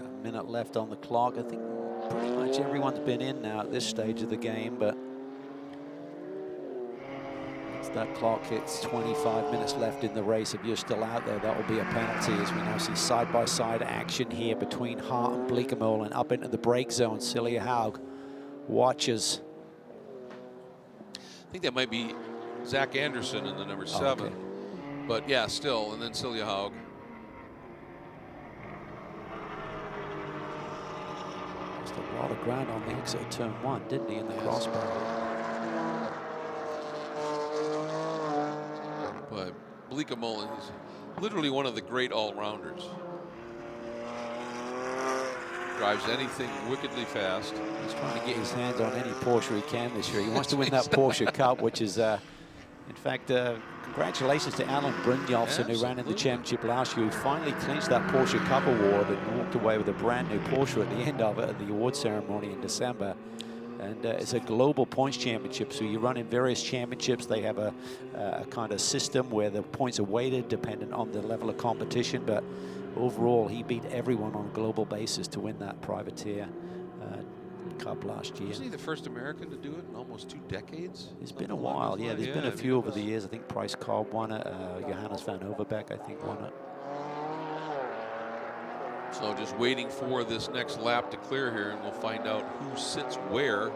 A minute left on the clock. I think pretty much everyone's been in now at this stage of the game, but once that clock hits 25 minutes left in the race, if you're still out there, that will be a penalty, as we now see side-by-side action here between Hart and Bleekemolen and up into the brake zone. Celia Haug watches. I think that might be Zach Anderson in the number 7. Okay. But yeah, still, and then Celia Haug. Just a lot of ground on the exit of turn 1, didn't he, in the crossbar? But Bleekemolen is literally one of the great all-rounders. Drives anything wickedly fast. He's trying to get his hands on any Porsche he can this year. He wants to win that Porsche Cup, which is, in fact, congratulations to Alan Brynjolfsson, who ran in the championship last year, who finally clinched that Porsche Cup award and walked away with a brand new Porsche at the end of it at the award ceremony in December. And it's a global points championship, so you run in various championships. They have a kind of system where the points are weighted dependent on the level of competition, but overall he beat everyone on a global basis to win that privateer Cup last year. Wasn't he the first American to do it in almost 2 decades? It's been a while, yeah. There's been a few over the years. I think Price Cobb won it. Johannes van Overbeek, I think, won it. So just waiting for this next lap to clear here, and we'll find out who sits where.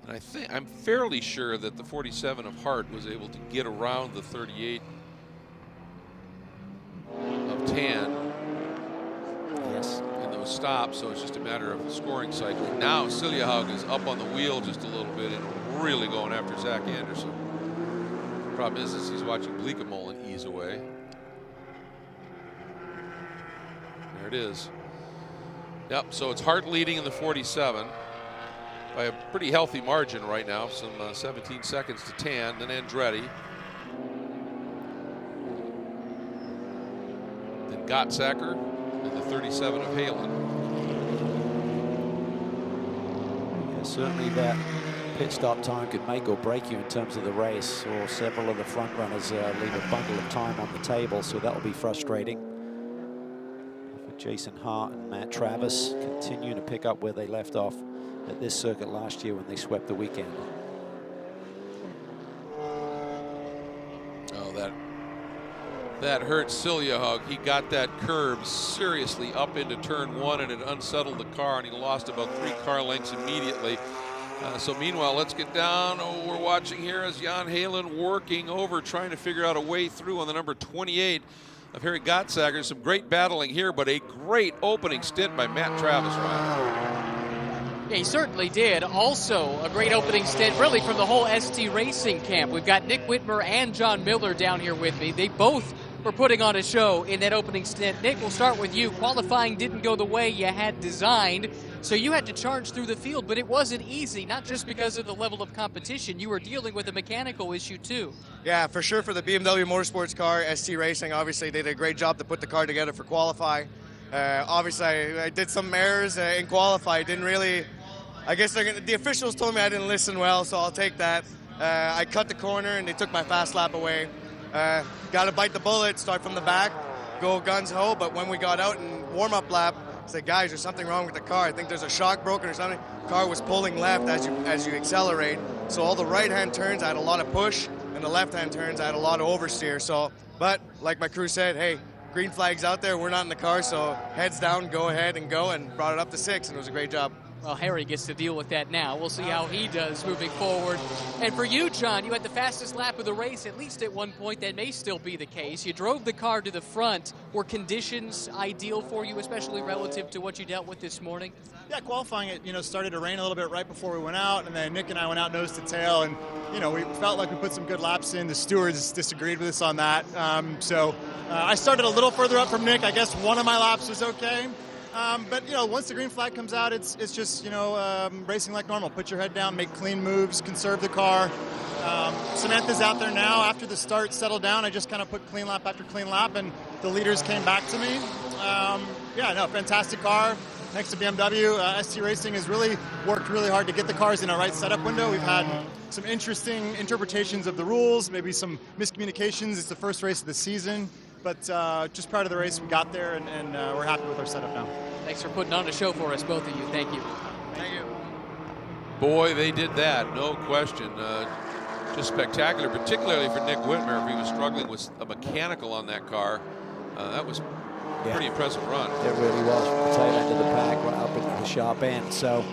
And I'm fairly sure that the 47 of Hart was able to get around the 38 of Tan. Yes. In those stops, so it's just a matter of scoring cycle. Now Siljehaug is up on the wheel just a little bit and really going after Zach Anderson. Problem is he's watching Bleekemolen ease away. There it is. Yep, so it's Hart leading in the 47 by a pretty healthy margin right now, some 17 seconds to Tan, then Andretti. Then Gottsacker, and the 37 of Halen. Yeah, certainly that pit stop time could make or break you in terms of the race, or several of the front runners leave a bundle of time on the table, so that will be frustrating. For Jason Hart and Matt Travis continuing to pick up where they left off at this circuit last year when they swept the weekend. Oh, that hurt Siljehaug. He got that curb seriously up into turn 1, and it unsettled the car, and he lost about 3 car lengths immediately. So meanwhile, let's get down. Oh, we're watching here as Jan Halen working over, trying to figure out a way through on the number 28 of Harry Gottsacker. Some great battling here, but a great opening stint by Matt Travis, Ryan. Yeah, he certainly did. Also, a great opening stint, really, from the whole ST Racing camp. We've got Nick Whitmer and John Miller down here with me. They both were putting on a show in that opening stint. Nick, we'll start with you. Qualifying didn't go the way you had designed, so you had to charge through the field, but it wasn't easy, not just because of the level of competition. You were dealing with a mechanical issue, too. Yeah, for sure. For the BMW Motorsports car, ST Racing obviously did a great job to put the car together for qualify. Obviously, I did some errors in qualify. Didn't really, I guess the officials told me I didn't listen well, so I'll take that. I cut the corner and they took my fast lap away. Got to bite the bullet, start from the back, go guns ho. But when we got out in warm-up lap, I said, guys, there's something wrong with the car. I think there's a shock broken or something. Car was pulling left as you accelerate. So all the right-hand turns, I had a lot of push, and the left-hand turns, I had a lot of oversteer. So, but like my crew said, hey, green flag's out there, we're not in the car, so heads down, go ahead and go, and brought it up to 6, and it was a great job. Well, Harry gets to deal with that now. We'll see how he does moving forward. And for you, John, you had the fastest lap of the race, at least at one point. That may still be the case. You drove the car to the front. Were conditions ideal for you, especially relative to what you dealt with this morning? Yeah, qualifying it, started to rain a little bit right before we went out, and then Nick and I went out nose to tail, and, we felt like we put some good laps in. The stewards disagreed with us on that. So I started a little further up from Nick. I guess one of my laps was okay. But once the green flag comes out, it's just racing like normal. Put your head down, make clean moves, conserve the car. Samantha's out there now. After the start settled down, I just kind of put clean lap after clean lap, and the leaders came back to me. Fantastic car. Next to BMW, ST Racing has really worked really hard to get the cars in a right setup window. We've had some interesting interpretations of the rules, maybe some miscommunications. It's the first race of the season. But just proud of the race we got there, and we're happy with our setup now. Thanks for putting on a show for us, both of you. Thank you. Thank you. Boy, they did that, no question. Just spectacular, particularly for Nick Whitmer. If he was struggling with a mechanical on that car, that was a pretty impressive run. It really was, from the tail end of the pack right up into the sharp end. So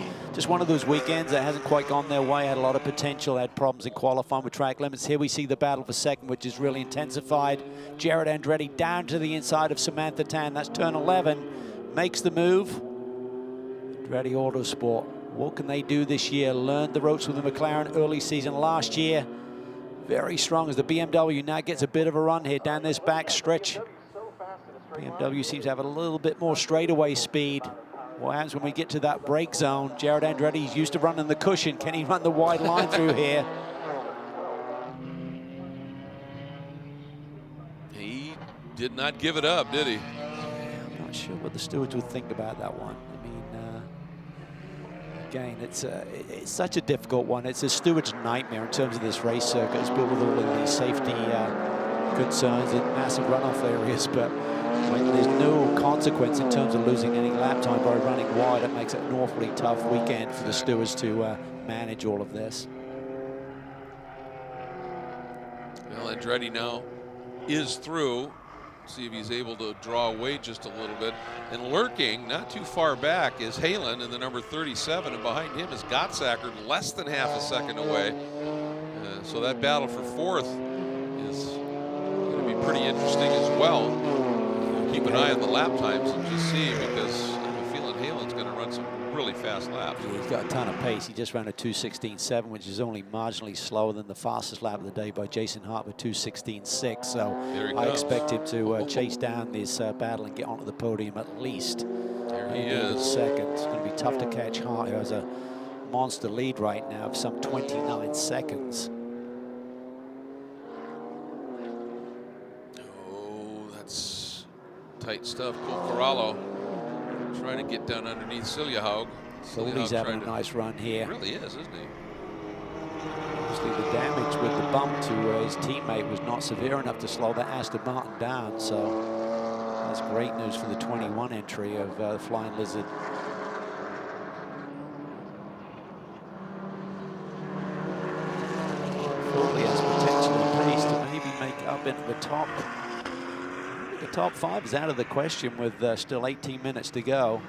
just one of those weekends that hasn't quite gone their way. Had a lot of potential, had problems in qualifying with track limits. Here we see the battle for second, which is really intensified. Jared Andretti down to the inside of Samantha Tan. That's turn 11. Makes the move. Andretti Autosport. What can they do this year? Learned the ropes with the McLaren early season last year. Very strong as the BMW now gets a bit of a run here down this back stretch. BMW seems to have a little bit more straightaway speed. What happens when we get to that brake zone? Jared Andretti's used to running the cushion. Can he run the wide line through here? He did not give it up, did he? I'm not sure what the stewards would think about that one. I mean, again, it's such a difficult one. It's a steward's nightmare in terms of this race circuit. It's built with all of these safety concerns and massive runoff areas, but when there's no consequence in terms of losing any lap time by running wide, it makes it an awfully tough weekend for the stewards to manage all of this. Well, Andretti now is through. See if he's able to draw away just a little bit. And lurking, not too far back, is Halen in the number 37, and behind him is Gottsacker, less than half a second away. So that battle for fourth is going to be pretty interesting as well. Keep an eye on the lap times and just see, because I have a feeling Halen's going to run some really fast laps. He's got a ton of pace. He just ran a 2:16.7, which is only marginally slower than the fastest lap of the day by Jason Hart with 2:16.6. So I expect him to chase down this battle and get onto the podium at least. There he is. Second. It's going to be tough to catch Hart, who has a monster lead right now of some 29 seconds. Oh, that's tight stuff. Cole Corallo trying to get down underneath Siljahaug. He's having a nice run here. He really is, isn't he? Obviously, the damage with the bump to his teammate was not severe enough to slow that Aston Martin down. So that's great news for the 21 entry of the Flying Lizard. Foley has potential in pace to maybe make up into the top. The top 5 is out of the question with still 18 minutes to go.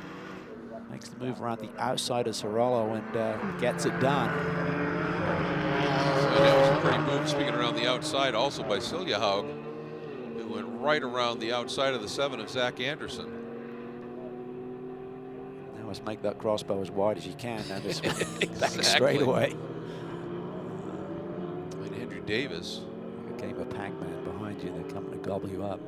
Makes the move around the outside of Cirello and gets it done. So that was a pretty move, speaking around the outside, also by Siljahaug, who went right around the outside of the 7 of Zach Anderson. Now let's make that crossbow as wide as you can. Now this Exactly. back straight away. And Andrew Davis. A game of Pac-Man behind you. They're coming to gobble you up.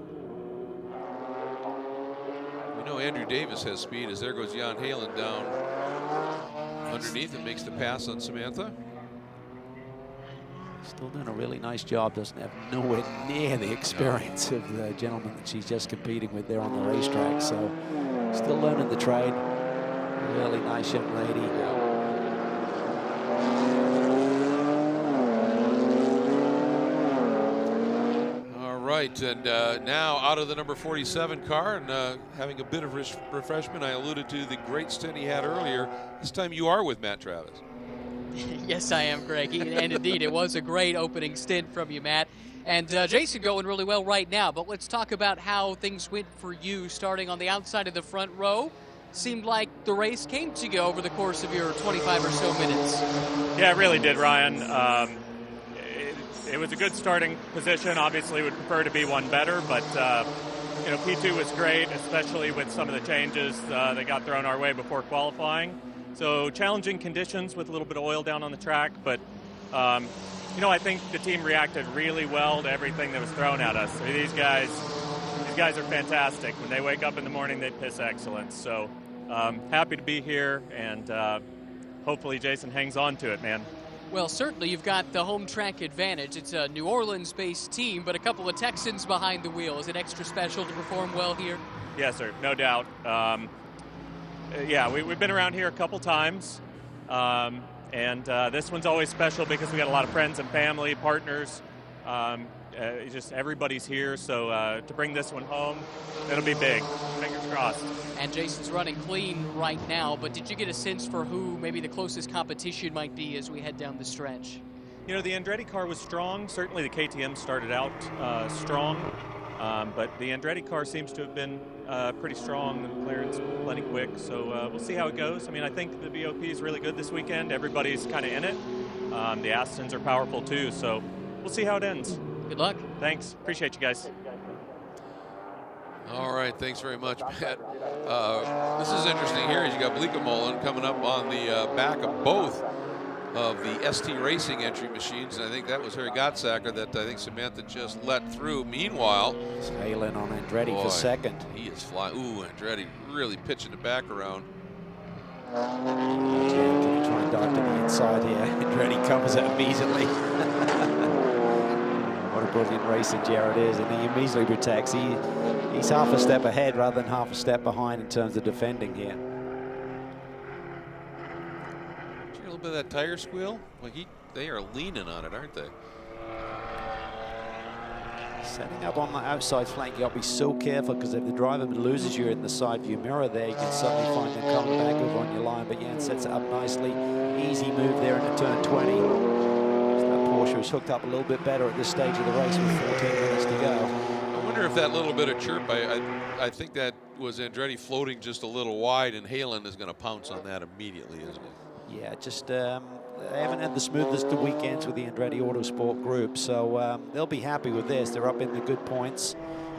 We know Andrew Davis has speed, as there goes Jan Halen down underneath and makes the pass on Samantha. Still doing a really nice job. Doesn't have nowhere near the experience of the gentleman that she's just competing with there on the racetrack. So still learning the trade. Really nice young lady. Right, and now out of the number 47 car and having a bit of refreshment. I alluded to the great stint he had earlier. This time you are with Matt Travis. Yes, I am, Greg. And indeed, it was a great opening stint from you, Matt. And Jason going really well right now. But let's talk about how things went for you starting on the outside of the front row. Seemed like the race came to go over the course of your 25 or so minutes. Yeah, it really did, Ryan. It was a good starting position. Obviously, would prefer to be one better, but you know, P2 was great, especially with some of the changes that got thrown our way before qualifying. So challenging conditions with a little bit of oil down on the track, but you know, I think the team reacted really well to everything that was thrown at us. I mean, these guys are fantastic. When they wake up in the morning, they piss excellence. So happy to be here, and hopefully Jason hangs on to it, man. Well, certainly you've got the home track advantage. It's a New Orleans-based team, but a couple of Texans behind the wheel. Is it extra special to perform well here? Yes, sir, no doubt. Yeah, we've been around here a couple times, and this one's always special because we got a lot of friends and family, partners. Just everybody's here, so to bring this one home, it'll be big. Fingers crossed. And Jason's running clean right now, but did you get a sense for who maybe the closest competition might be as we head down the stretch? You know, the Andretti car was strong. Certainly the KTM started out strong. But the Andretti car seems to have been pretty strong. The McLaren's plenty quick, so we'll see how it goes. I mean, I think the BOP is really good this weekend. Everybody's kind of in it. The Astons are powerful too, so we'll see how it ends. Good luck. Thanks. Appreciate you guys. All right, thanks very much, Matt. This is interesting here. You got Bleekemolen coming up on the back of both of the ST Racing entry machines, and I think that was Harry Gottsacker that I think Samantha just let through. Meanwhile, it's Halen on Andretti for second. He is flying. Ooh, Andretti really pitching the back around. Can you try and dive to the inside here? Andretti covers it immediately. What a brilliant racer Jared is, and he immediately protects. He's half a step ahead rather than half a step behind in terms of defending here. A little bit of that tire squeal. Like they are leaning on it, aren't they? Setting up on the outside flank, you got to be so careful, because if the driver loses you in the side view mirror there, you can suddenly find them coming back over on your line. But Jan sets it up nicely. Easy move there into turn 20. That Porsche was hooked up a little bit better at this stage of the race with 14 minutes to go. I wonder if that little bit of chirp, I think that was Andretti floating just a little wide, and Halen is going to pounce on that immediately, isn't he? Yeah, just they haven't had the smoothest of weekends with the Andretti Autosport Group, so they'll be happy with this. They're up in the good points.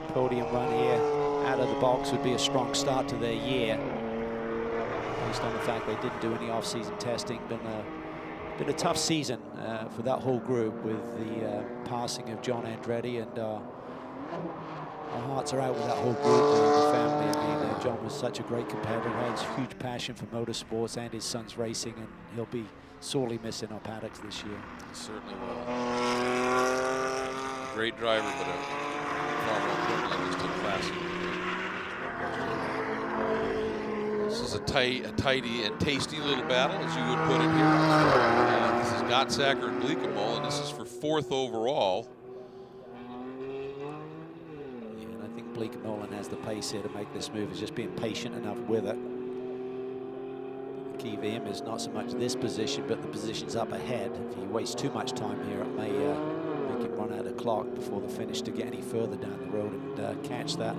Podium run here out of the box would be a strong start to their year, based on the fact they didn't do any off-season testing. Been a tough season for that whole group with the passing of John Andretti, and our hearts are out with that whole group and the family. I mean, John was such a great competitor, has huge passion for motorsports and his son's racing, and he'll be sorely missing our paddocks this year. He certainly will. Great driver, but a far more important to classic. This is a tidy and tasty little battle, as you would put it here. This is Gottsacker and Bleekemolen, and this is for 4th overall. Bleekemolen has the pace here to make this move. Is just being patient enough with it. The key for him is not so much this position, but the positions up ahead. If he wastes too much time here, it may make him run out of clock before the finish to get any further down the road and catch that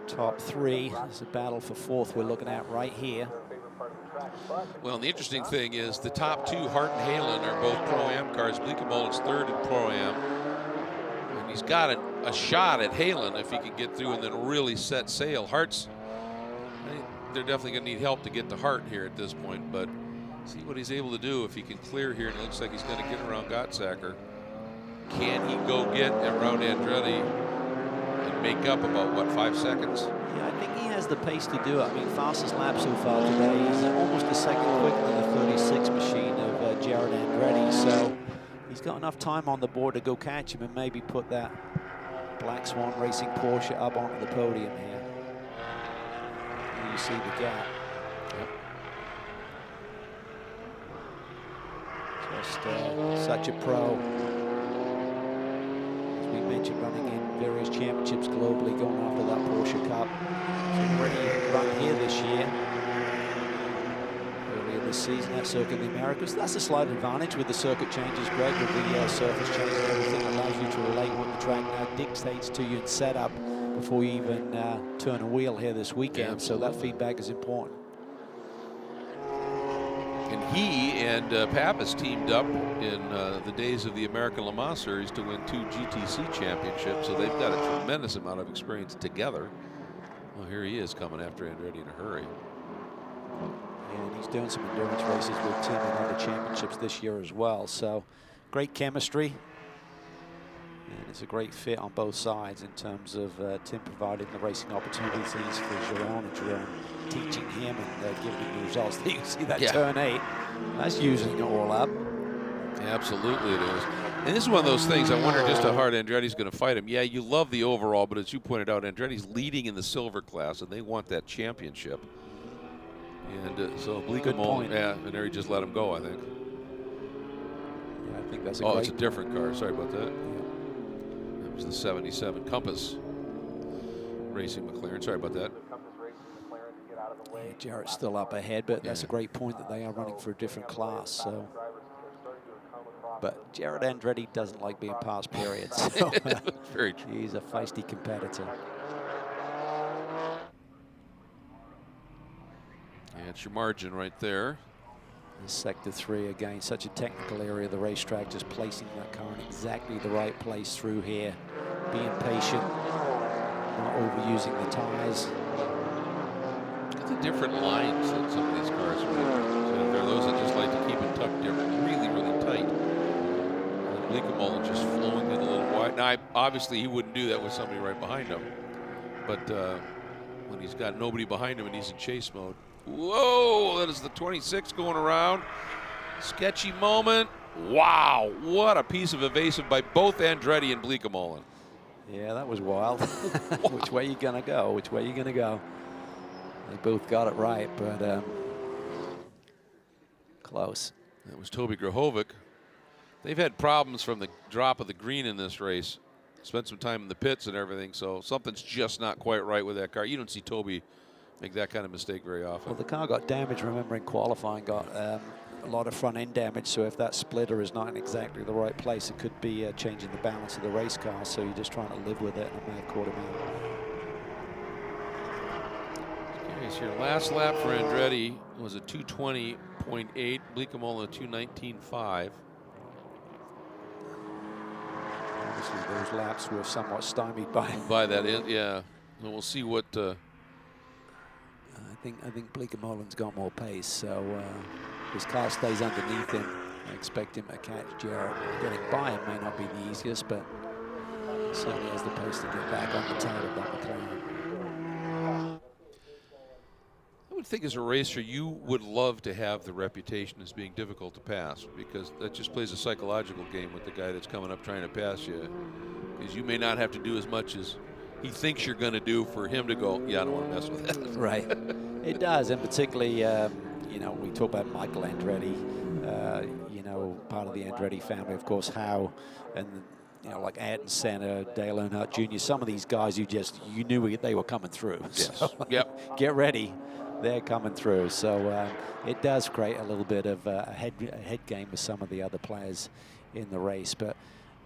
top 3. It's a battle for 4th we're looking at right here. Well, and the interesting thing is the top 2, Hart and Halen, are both Pro-Am cars. Bleekemolen's 3rd in Pro-Am. And he's got a shot at Halen if he can get through and then really set sail. Hart's, they're definitely going to need help to get to Hart here at this point, but see what he's able to do if he can clear here, and it looks like he's going to get around Gottsacker. Can he go get around Andretti and make up about, what, 5 seconds? Yeah, I think he has the pace to do it. I mean, fastest lap so far today. He's almost a second quicker than the 36 machine of Jared Andretti, so he's got enough time on the board to go catch him and maybe put that Black Swan Racing Porsche up onto the podium here. And you see the gap. Yep. Just such a pro. As we mentioned, running in various championships globally, going after that Porsche Cup. He's already run here this year. Earlier this season at Circuit of the Americas. That's a slight advantage with the circuit changes, Greg, with the surface changes and everything. It allows you to relate what the track now dictates to you and set up before you even turn a wheel here this weekend. Yeah, so that feedback is important. And he and Pappas teamed up in the days of the American Le Mans Series to win 2 GTC championships, so they've got a tremendous amount of experience together. Well, here he is coming after Andretti in a hurry. And he's doing some endurance races with Tim in other championships this year as well. So great chemistry. And it's a great fit on both sides in terms of Tim providing the racing opportunities for Jerome, and Jerome teaching him and giving him the results. You see that turn 8. That's using it all up. Absolutely it is. And this is one of those things, I wonder just how hard Andretti's going to fight him. Yeah, you love the overall, but as you pointed out, Andretti's leading in the silver class, and they want that championship. And so Bleekemolen, and there he just let him go, I think. Yeah, I think that's a great. great. It's a different car. Sorry about that. That was the 77 Compass Racing McLaren. Sorry about that. Yeah, Jarrett's still up ahead, but that's a great point that they are running for a different class. So But Jared Andretti doesn't like being past periods. So, very true. He's a feisty competitor. That's your margin right there. Sector 3, again, such a technical area of the racetrack, just placing that car in exactly the right place through here. Being patient, not overusing the tires. Look at the different lines that some of these cars are in. So there are those that just like to keep it tucked in really, really tight. And Bleekemolen just flowing in a little wide. Now, obviously, he wouldn't do that with somebody right behind him. But when he's got nobody behind him and he's in chase mode. Whoa, that is the 26 going around. Sketchy moment. Wow, what a piece of evasive by both Andretti and Bleekemolen. Yeah, that was wild. Which way you gonna go? Which way you gonna go? They both got it right, but close. That was Toby Grahovic. They've had problems from the drop of the green in this race. Spent some time in the pits and everything, so something's just not quite right with that car. You don't see Toby make that kind of mistake very often. Well, the car got damaged, remember, in qualifying, got a lot of front end damage, so if that splitter is not in exactly the right place, it could be changing the balance of the race car, so you're just trying to live with it, and it may have caught him out. Okay, so your last lap for Andretti was a 220.8, Bleekemolen a 219.5. Obviously, those laps were somewhat stymied by that end, yeah. And we'll see what I think Bleekemolen's got more pace, so his car stays underneath him. I expect him to catch Jared. Getting by him may not be the easiest, but certainly has the pace to get back on the tail of that McLaren. I would think as a racer you would love to have the reputation as being difficult to pass, because that just plays a psychological game with the guy that's coming up trying to pass you, because you may not have to do as much as he thinks you're going to do for him to go, yeah, I don't want to mess with that. Right. It does, and particularly, you know, we talk about Michael Andretti, you know, part of the Andretti family, of course, Howe, and, you know, like Ayrton Senna, Dale Earnhardt Jr., some of these guys you knew they were coming through. Yes. So, yep. Get ready. They're coming through. So it does create a little bit of a head game with some of the other players in the race. But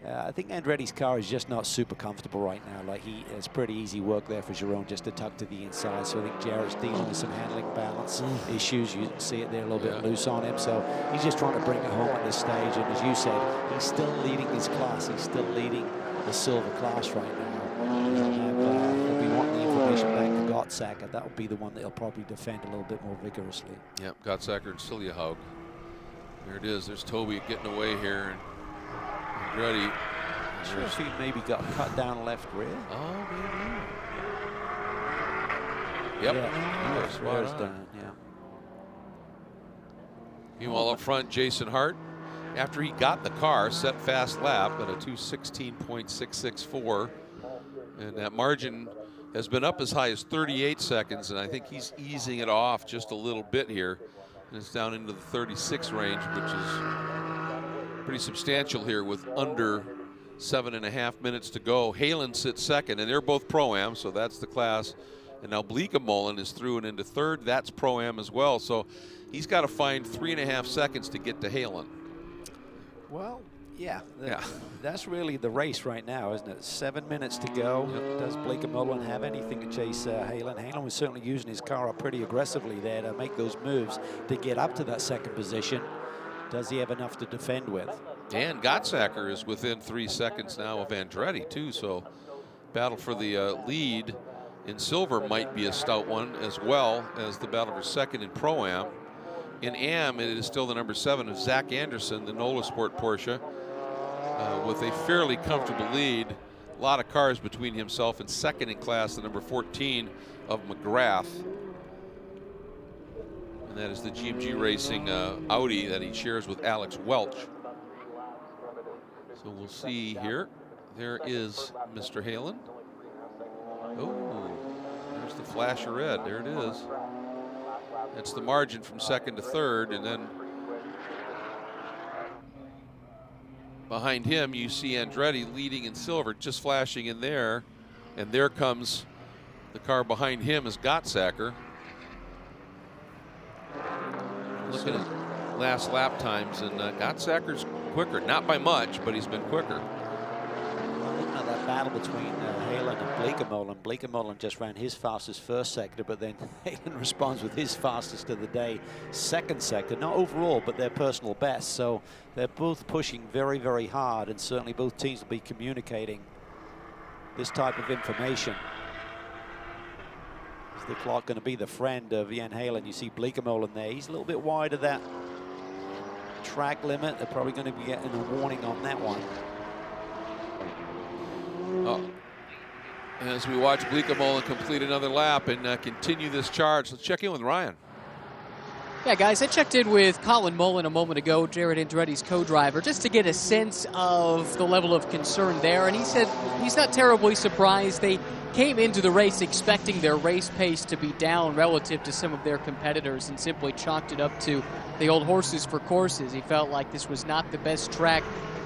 I think Andretti's car is just not super comfortable right now. Like, it's pretty easy work there for Jerome just to tuck to the inside. So I think Jared's dealing with some handling balance issues. You see it there a little bit loose on him. So he's just trying to bring it home at this stage. And as you said, he's still leading his class. He's still leading the silver class right now. He'll be wanting the information back to Gottsacker. That will be the one that he'll probably defend a little bit more vigorously. Yep, Gottsacker and Siljahaug. There it is. There's Toby getting away here. Andretti. I'm sure if he maybe got cut down left rear. Oh, maybe. Yep. Yeah, Spot on. down, yeah. Meanwhile, up front, Jason Hart, after he got the car, set fast lap at a 2:16.664. And that margin has been up as high as 38 seconds, and I think he's easing it off just a little bit here. And it's down into the 36 range, which is pretty substantial here with under 7.5 minutes to go. Halen sits second, and they're both Pro-Am, so that's the class. And now Bleekemolen is through and into third. That's Pro-Am as well. So he's got to find 3.5 seconds to get to Halen. Well, yeah. That's really the race right now, isn't it? 7 minutes to go. Yep. Does Bleekemolen have anything to chase Halen? Halen was certainly using his car up pretty aggressively there to make those moves to get up to that second position. Does he have enough to defend with? And Gottsacker is within 3 seconds now of Andretti, too. So battle for the lead in silver might be a stout one, as well as the battle for second in Pro-Am. In Am, it is still the number 7 of Zach Anderson, the NOLA Sport Porsche, with a fairly comfortable lead. A lot of cars between himself and second in class, the number 14 of McGrath. And that is the GMG Racing Audi that he shares with Alex Welch. So we'll see here. There is Mr. Halen. Oh, there's the flash of red. There it is. That's the margin from second to third, and then behind him you see Andretti leading in silver, just flashing in there, and there comes the car behind him is Gottsacker. Looking at last lap times, and Gottsacker's quicker. Not by much, but he's been quicker. Well, looking at that battle between Halen and Bleekemolen. Bleekemolen just ran his fastest first sector, but then Halen responds with his fastest of the day second sector. Not overall, but their personal best. So they're both pushing very, very hard, and certainly both teams will be communicating this type of information. Is the clock going to be the friend of Jan Halen? You see Bleekemolen there. He's a little bit wide of that track limit. They're probably going to be getting a warning on that one. As we watch Bleekemolen complete another lap and continue this charge, let's check in with Ryan. Yeah, guys, I checked in with Colin Mullen a moment ago, Jared Andretti's co-driver, just to get a sense of the level of concern there. And he said he's not terribly surprised. They came into the race expecting their race pace to be down relative to some of their competitors and simply chalked it up to the old horses for courses. He felt like this was not the best track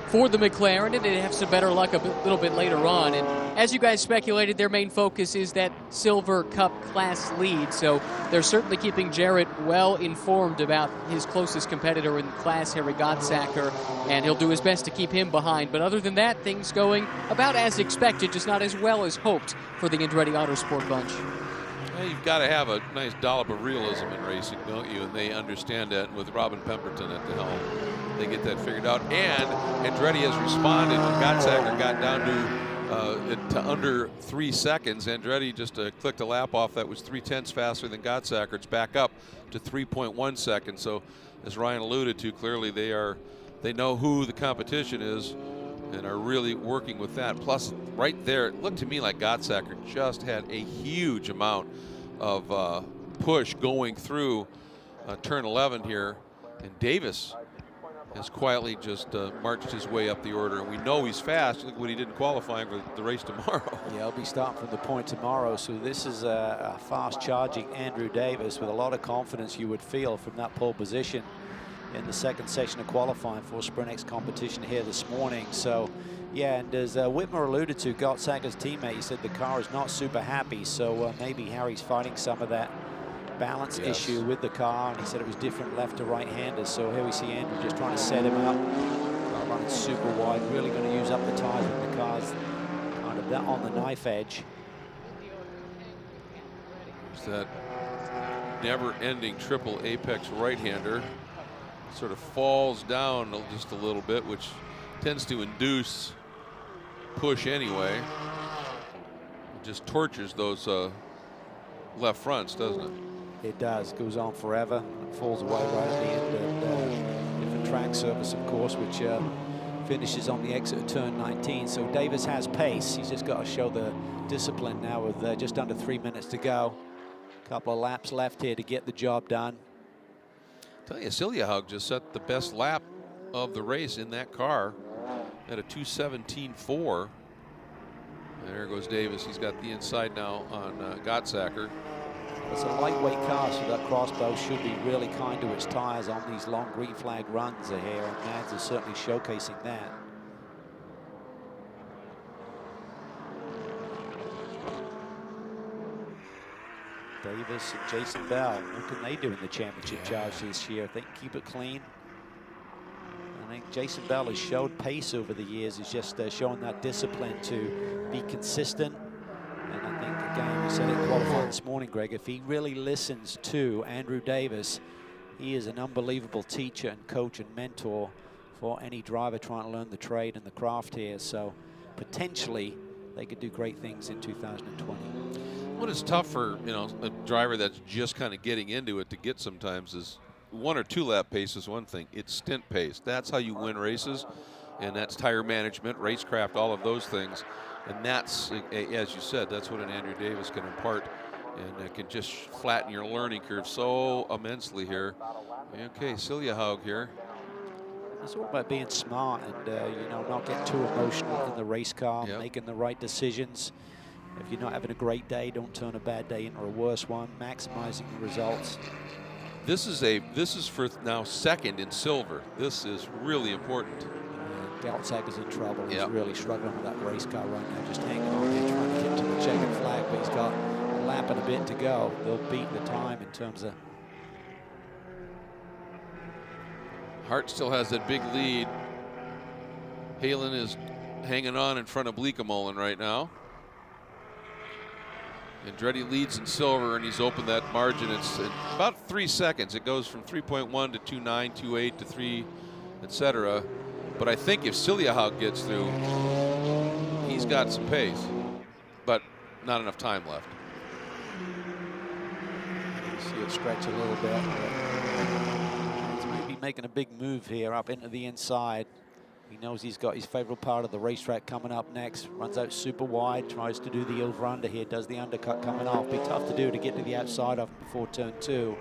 for the McLaren, and they'd have some better luck a little bit later on. And as you guys speculated, their main focus is that Silver Cup class lead, so they're certainly keeping Jarrett well informed about his closest competitor in the class, Harry Gottsacker, and he'll do his best to keep him behind. But other than that, things going about as expected, just not as well as hoped for the Andretti Autosport bunch. Well, you've got to have a nice dollop of realism in racing, don't you? And they understand that with Robin Pemberton at the helm. They get that figured out. And Andretti has responded when Gottsacker got down to under 3 seconds. Andretti just clicked a lap off that was 0.3 faster than Gottsacker. It's back up to 3.1 seconds. So as Ryan alluded to, clearly they know who the competition is and are really working with that. Plus, right there, it looked to me like Gottsacker just had a huge amount of push going through turn 11 here. And Davis has quietly just marched his way up the order. And we know he's fast. Look what he did in qualifying for the race tomorrow. Yeah, he'll be starting from the point tomorrow. So this is a fast charging Andrew Davis with a lot of confidence, you would feel, from that pole position in the second session of qualifying for Sprint X competition here this morning. So yeah, and as Whitmer alluded to, Gottsacker's teammate, he said the car is not super happy. So maybe Harry's fighting some of that balance issue with the car, and he said it was different left to right-handers. So here we see Andrew just trying to set him up. Car running super wide, really going to use up the tires when the car's kind of that on the knife edge. There's that never-ending triple apex right-hander. Sort of falls down just a little bit, which tends to induce push anyway. It just tortures those left fronts, doesn't it? It does. Goes on forever. It falls away right at the end of different track surface, of course, which finishes on the exit of turn 19. So Davis has pace. He's just got to show the discipline now with just under 3 minutes to go. A couple of laps left here to get the job done. Tell you, Siljahaug just set the best lap of the race in that car at a 2:17.4. There goes Davis. He's got the inside now on Gottsacker. It's a lightweight car, so that crossbow should be really kind to its tires on these long green flag runs here, and Mads is certainly showcasing that. Davis and Jason Bell, what can they do in the championship charge this year? If they can keep it clean. I think Jason Bell has showed pace over the years. He's just showing that discipline to be consistent. And I think, again, we said it in qualifying this morning, Greg, if he really listens to Andrew Davis, he is an unbelievable teacher and coach and mentor for any driver trying to learn the trade and the craft here. So potentially they could do great things in 2020. What is tough for, you know, a driver that's just kind of getting into it to get sometimes is 1 or 2 lap pace is one thing. It's stint pace. That's how you win races, and that's tire management, racecraft, all of those things. And that's, as you said, that's what an Andrew Davis can impart, and it can just flatten your learning curve so immensely here. Okay, Siljahaug here. It's all about being smart and, you know, not getting too emotional in the race car, making the right decisions. If you're not having a great day, don't turn a bad day into a worse one, maximizing the results. This is for now second in silver. This is really important. Gottsacker's in trouble. He's really struggling with that race car right now, just hanging on here, trying to get to the checkered flag, but he's got a lap and a bit to go. They'll beat the time in terms of... Hart still has that big lead Halen is hanging on in front of Bleekemolen right now. Andretti leads in silver, and he's opened that margin. It's about 3 seconds. It goes from 3.1 to 2.9, 2.8 to 3, etc. But I think if Siljahaug gets through, he's got some pace, but not enough time left. You see it stretch a little bit. He's maybe making a big move here up into the inside. He knows he's got his favorite part of the racetrack coming up next. Runs out super wide, tries to do the over-under here, does the undercut coming off. Be tough to do to get to the outside of him before turn 2.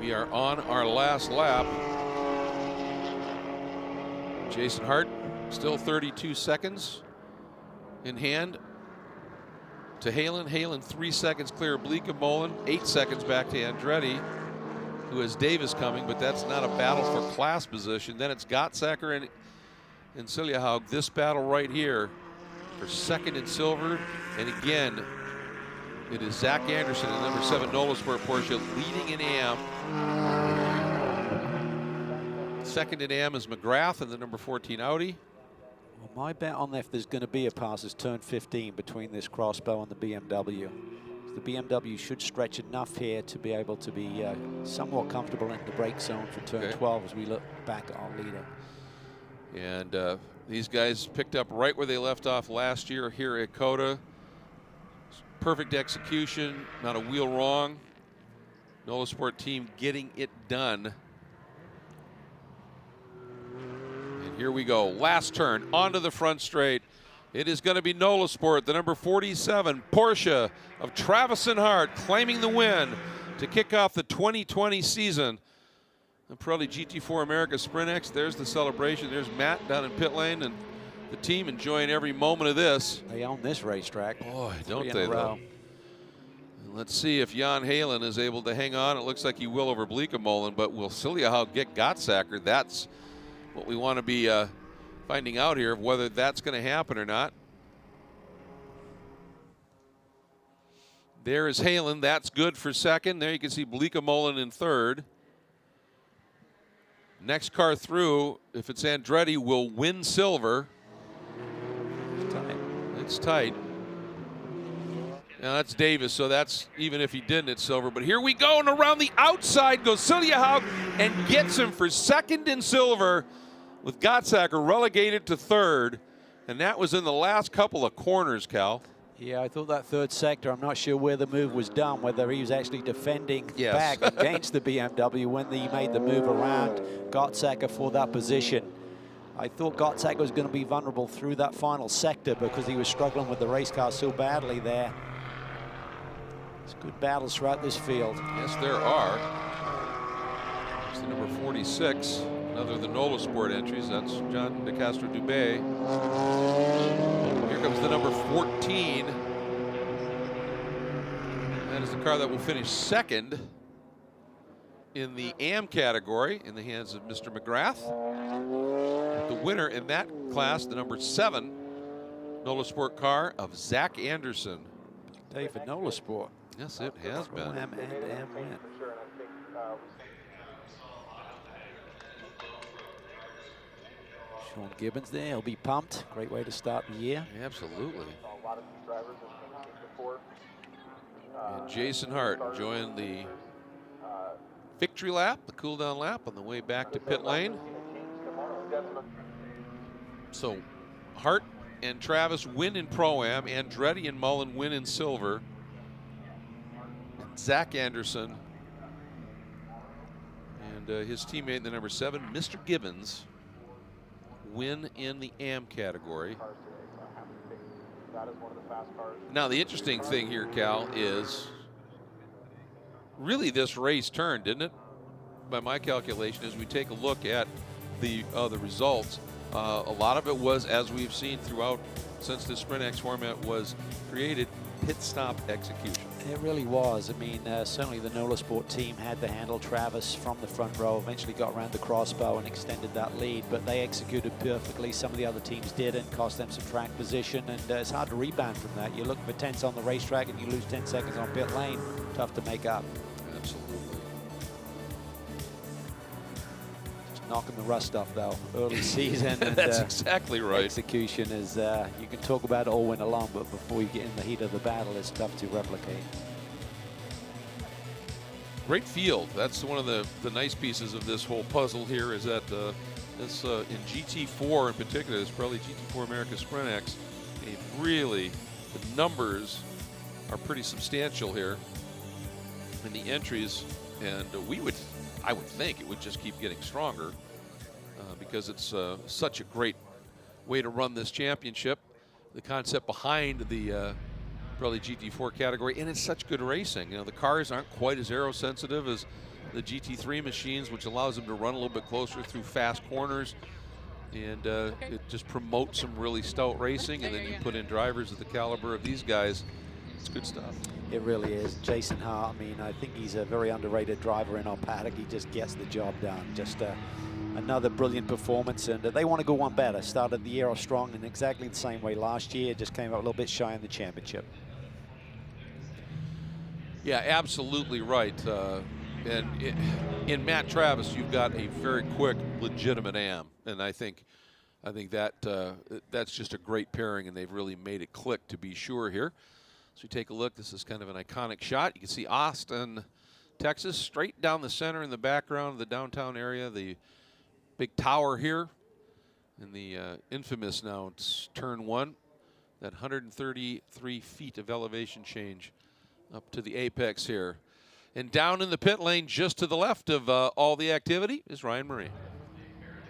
We are on our last lap. Jason Hart still 32 seconds in hand to Halen. Halen 3 seconds clear of Bleekemolen, 8 seconds back to Andretti, who has Davis coming, but that's not a battle for class position. Then it's Gottsacker and Siljahaug. This battle right here for second in silver. And again, it is Zach Anderson, the number 7 Nola Sport Porsche, leading in AM. Second in AM is McGrath and the number 14 Audi. Well, my bet on if there's going to be a pass is turn 15 between this crossbow and the BMW. The BMW should stretch enough here to be able to be somewhat comfortable in the brake zone for turn 12 as we look back at our leader. And these guys picked up right where they left off last year here at Cota. Perfect execution, not a wheel wrong. Nola Sport team getting it done. And here we go, last turn onto the front straight. It is going to be Nola Sport, the number 47 Porsche of Travis and Hart, claiming the win to kick off the 2020 season. The Pirelli GT4 America Sprint X, there's the celebration. There's Matt down in pit lane, and the team enjoying every moment of this. They own this racetrack. Boy, don't they though. Let's see if Jan Halen is able to hang on. It looks like he will over Bleekemolen, but will Siljahaug get Gottsacker? That's what we want to be finding out here, whether that's going to happen or not. There is Halen. That's good for second. There you can see Bleekemolen in third. Next car through, if it's Andretti, will win silver. It's tight. It's tight. Now that's Davis, so that's, even if he didn't, it's silver. But here we go, and around the outside goes Siljahaug and gets him for second in silver, with Gottsacker relegated to third. And that was in the last couple of corners, Cal. Yeah, I thought that third sector, I'm not sure where the move was done, whether he was actually defending back against the BMW when he made the move around Gottsacker for that position. I thought Gottsacker was going to be vulnerable through that final sector because he was struggling with the race car so badly there. It's good battles throughout this field. Yes, there are. It's the number 46. Another of the Nola Sport entries. That's John De Castro Dubé. Here comes the number 14. That is the car that will finish second in the AM category in the hands of Mr. McGrath. The winner in that class, the number 7 Nola Sport car of Zach Anderson. Day for Nola Sport. Yes, it has been. AM and AM win. Sean Gibbons there, he'll be pumped. Great way to start the year. Absolutely. And Jason Hart enjoying the victory lap, the cool down lap on the way back to pit lane. So Hart and Travis win in Pro-Am. Andretti and Mullen win in silver. And Zach Anderson and his teammate, the number 7, Mr. Gibbons, win in the AM category. Now the interesting thing here, Cal, is really this race turned, didn't it? By my calculation, as we take a look at the results, a lot of it was, as we've seen throughout since the Sprint X format was created, pit stop execution. It really was. I mean, certainly the Nola Sport team had to handle Travis from the front row, eventually got around the crossbow and extended that lead, but they executed perfectly. Some of the other teams didn't, cost them some track position, and it's hard to rebound from that. You're looking for tenths on the racetrack and you lose 10 seconds on pit lane. Tough to make up. Absolutely. knocking the rust off, though, early season. And, That's exactly right. Execution is, you can talk about it all winter long, but before you get in the heat of the battle, it's tough to replicate. Great field. That's one of the nice pieces of this whole puzzle here, is that this in GT4 in particular, this Pirelli GT4 America Sprint X, the numbers are pretty substantial here in the entries, and I would think it would just keep getting stronger because it's such a great way to run this championship. The concept behind the Pirelli GT4 category, and it's such good racing. You know, the cars aren't quite as aero-sensitive as the GT3 machines, which allows them to run a little bit closer through fast corners, and it just promotes some really stout racing. And then you put in drivers of the caliber of these guys. It's good stuff. It really is. Jason Hart, I mean, I think he's a very underrated driver in our paddock. He just gets the job done. Just another brilliant performance, and they want to go one better. Started the year off strong in exactly the same way last year. Just came up a little bit shy in the championship. Yeah, absolutely right. And in Matt Travis, you've got a very quick, legitimate AM, and I think that that's just a great pairing, and they've really made it click, to be sure here. So we take a look. This is kind of an iconic shot. You can see Austin, Texas, straight down the center in the background of the downtown area. The big tower here, and the infamous now, it's turn 1, that 133 feet of elevation change up to the apex here. And down in the pit lane, just to the left of all the activity, is Ryan Marie.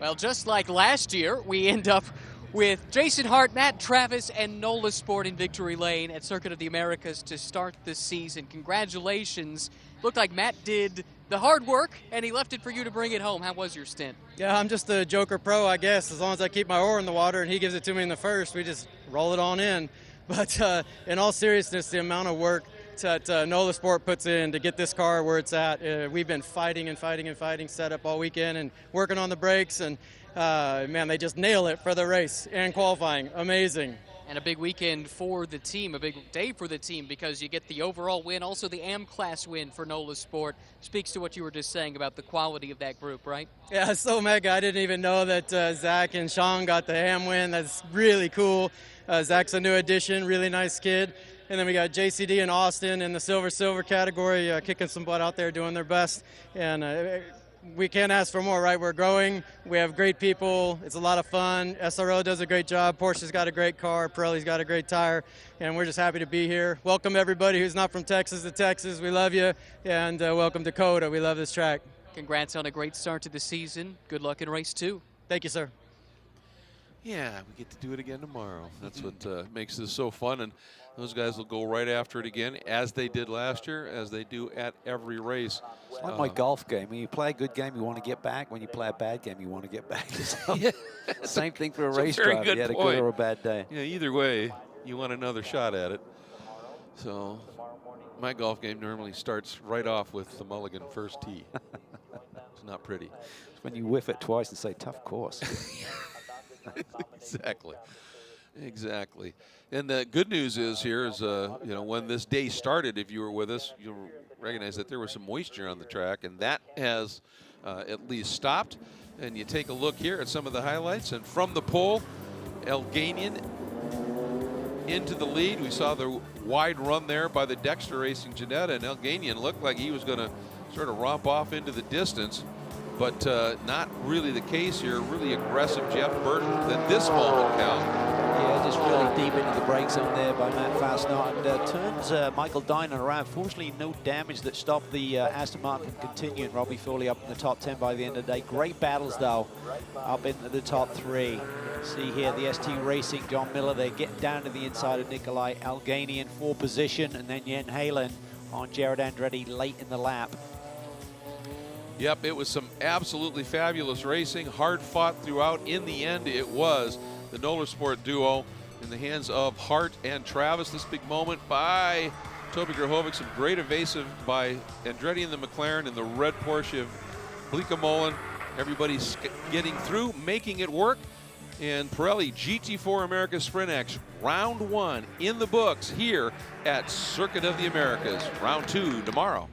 Well, just like last year, we end up with Jason Hart, Matt Travis, and Nola Sport in victory lane at Circuit of the Americas to start the season. Congratulations. Looked like Matt did the hard work, and he left it for you to bring it home. How was your stint? Yeah, I'm just a joker pro, I guess. As long as I keep my oar in the water and he gives it to me in the first, we just roll it on in. But in all seriousness, the amount of work that Nola Sport puts in to get this car where it's at, we've been fighting and fighting and fighting setup all weekend and working on the brakes, and man, they just nail it for the race and qualifying. Amazing. And a big weekend for the team, a big day for the team, because you get the overall win, also the AM class win for Nola Sport. Speaks to what you were just saying about the quality of that group, right? Yeah, it's so mega. I didn't even know that Zach and Sean got the AM win. That's really cool. Zach's a new addition, really nice kid. And then we got JCD and Austin in the silver category, kicking some butt out there, doing their best. And we can't ask for more, right? We're growing. We have great people. It's a lot of fun. SRO does a great job. Porsche's got a great car. Pirelli's got a great tire. And we're just happy to be here. Welcome everybody who's not from Texas to Texas. We love you. And welcome to Cota. We love this track. Congrats on a great start to the season. Good luck in race 2. Thank you, sir. Yeah, we get to do it again tomorrow. That's what makes this so fun, and those guys will go right after it again, as they did last year, as they do at every race. It's like my golf game. When you play a good game, you want to get back. When you play a bad game, you want to get back. So, Yeah. same thing for a It's race very driver. good You had a point. good or a bad day. Yeah, either way, you want another shot at it. So my golf game normally starts right off with the mulligan first tee. It's not pretty. It's when you whiff it twice and say, tough course. Exactly. And the good news is here is, you know, when this day started, if you were with us, you'll recognize that there was some moisture on the track, and that has at least stopped. And you take a look here at some of the highlights, and from the pole, Alganian into the lead. We saw the wide run there by the Dexter Racing Ginetta, and Alganian looked like he was going to sort of romp off into the distance. But not really the case here. Really aggressive Jeff Burton at this moment, Cal. Yeah, just really deep into the brake zone there by Matt Fastenal, and turns Michael Dinan around. Fortunately, no damage that stopped the Aston Martin from continuing. Robbie Foley up in the top 10 by the end of the day. Great battles, though, up into the top 3. See here the ST Racing, John Miller, they're getting down to the inside of Nikolai Alganian for position, and then Jen Halen on Jared Andretti late in the lap. Yep, it was some absolutely fabulous racing, hard fought throughout. In the end, it was the Nola Sport duo in the hands of Hart and Travis. This big moment by Toby Grahovic, some great evasive by Andretti in the McLaren and the red Porsche of Blika Molen. Everybody's getting through, making it work. And Pirelli GT4 America Sprint X, round 1 in the books here at Circuit of the Americas. Round 2 tomorrow.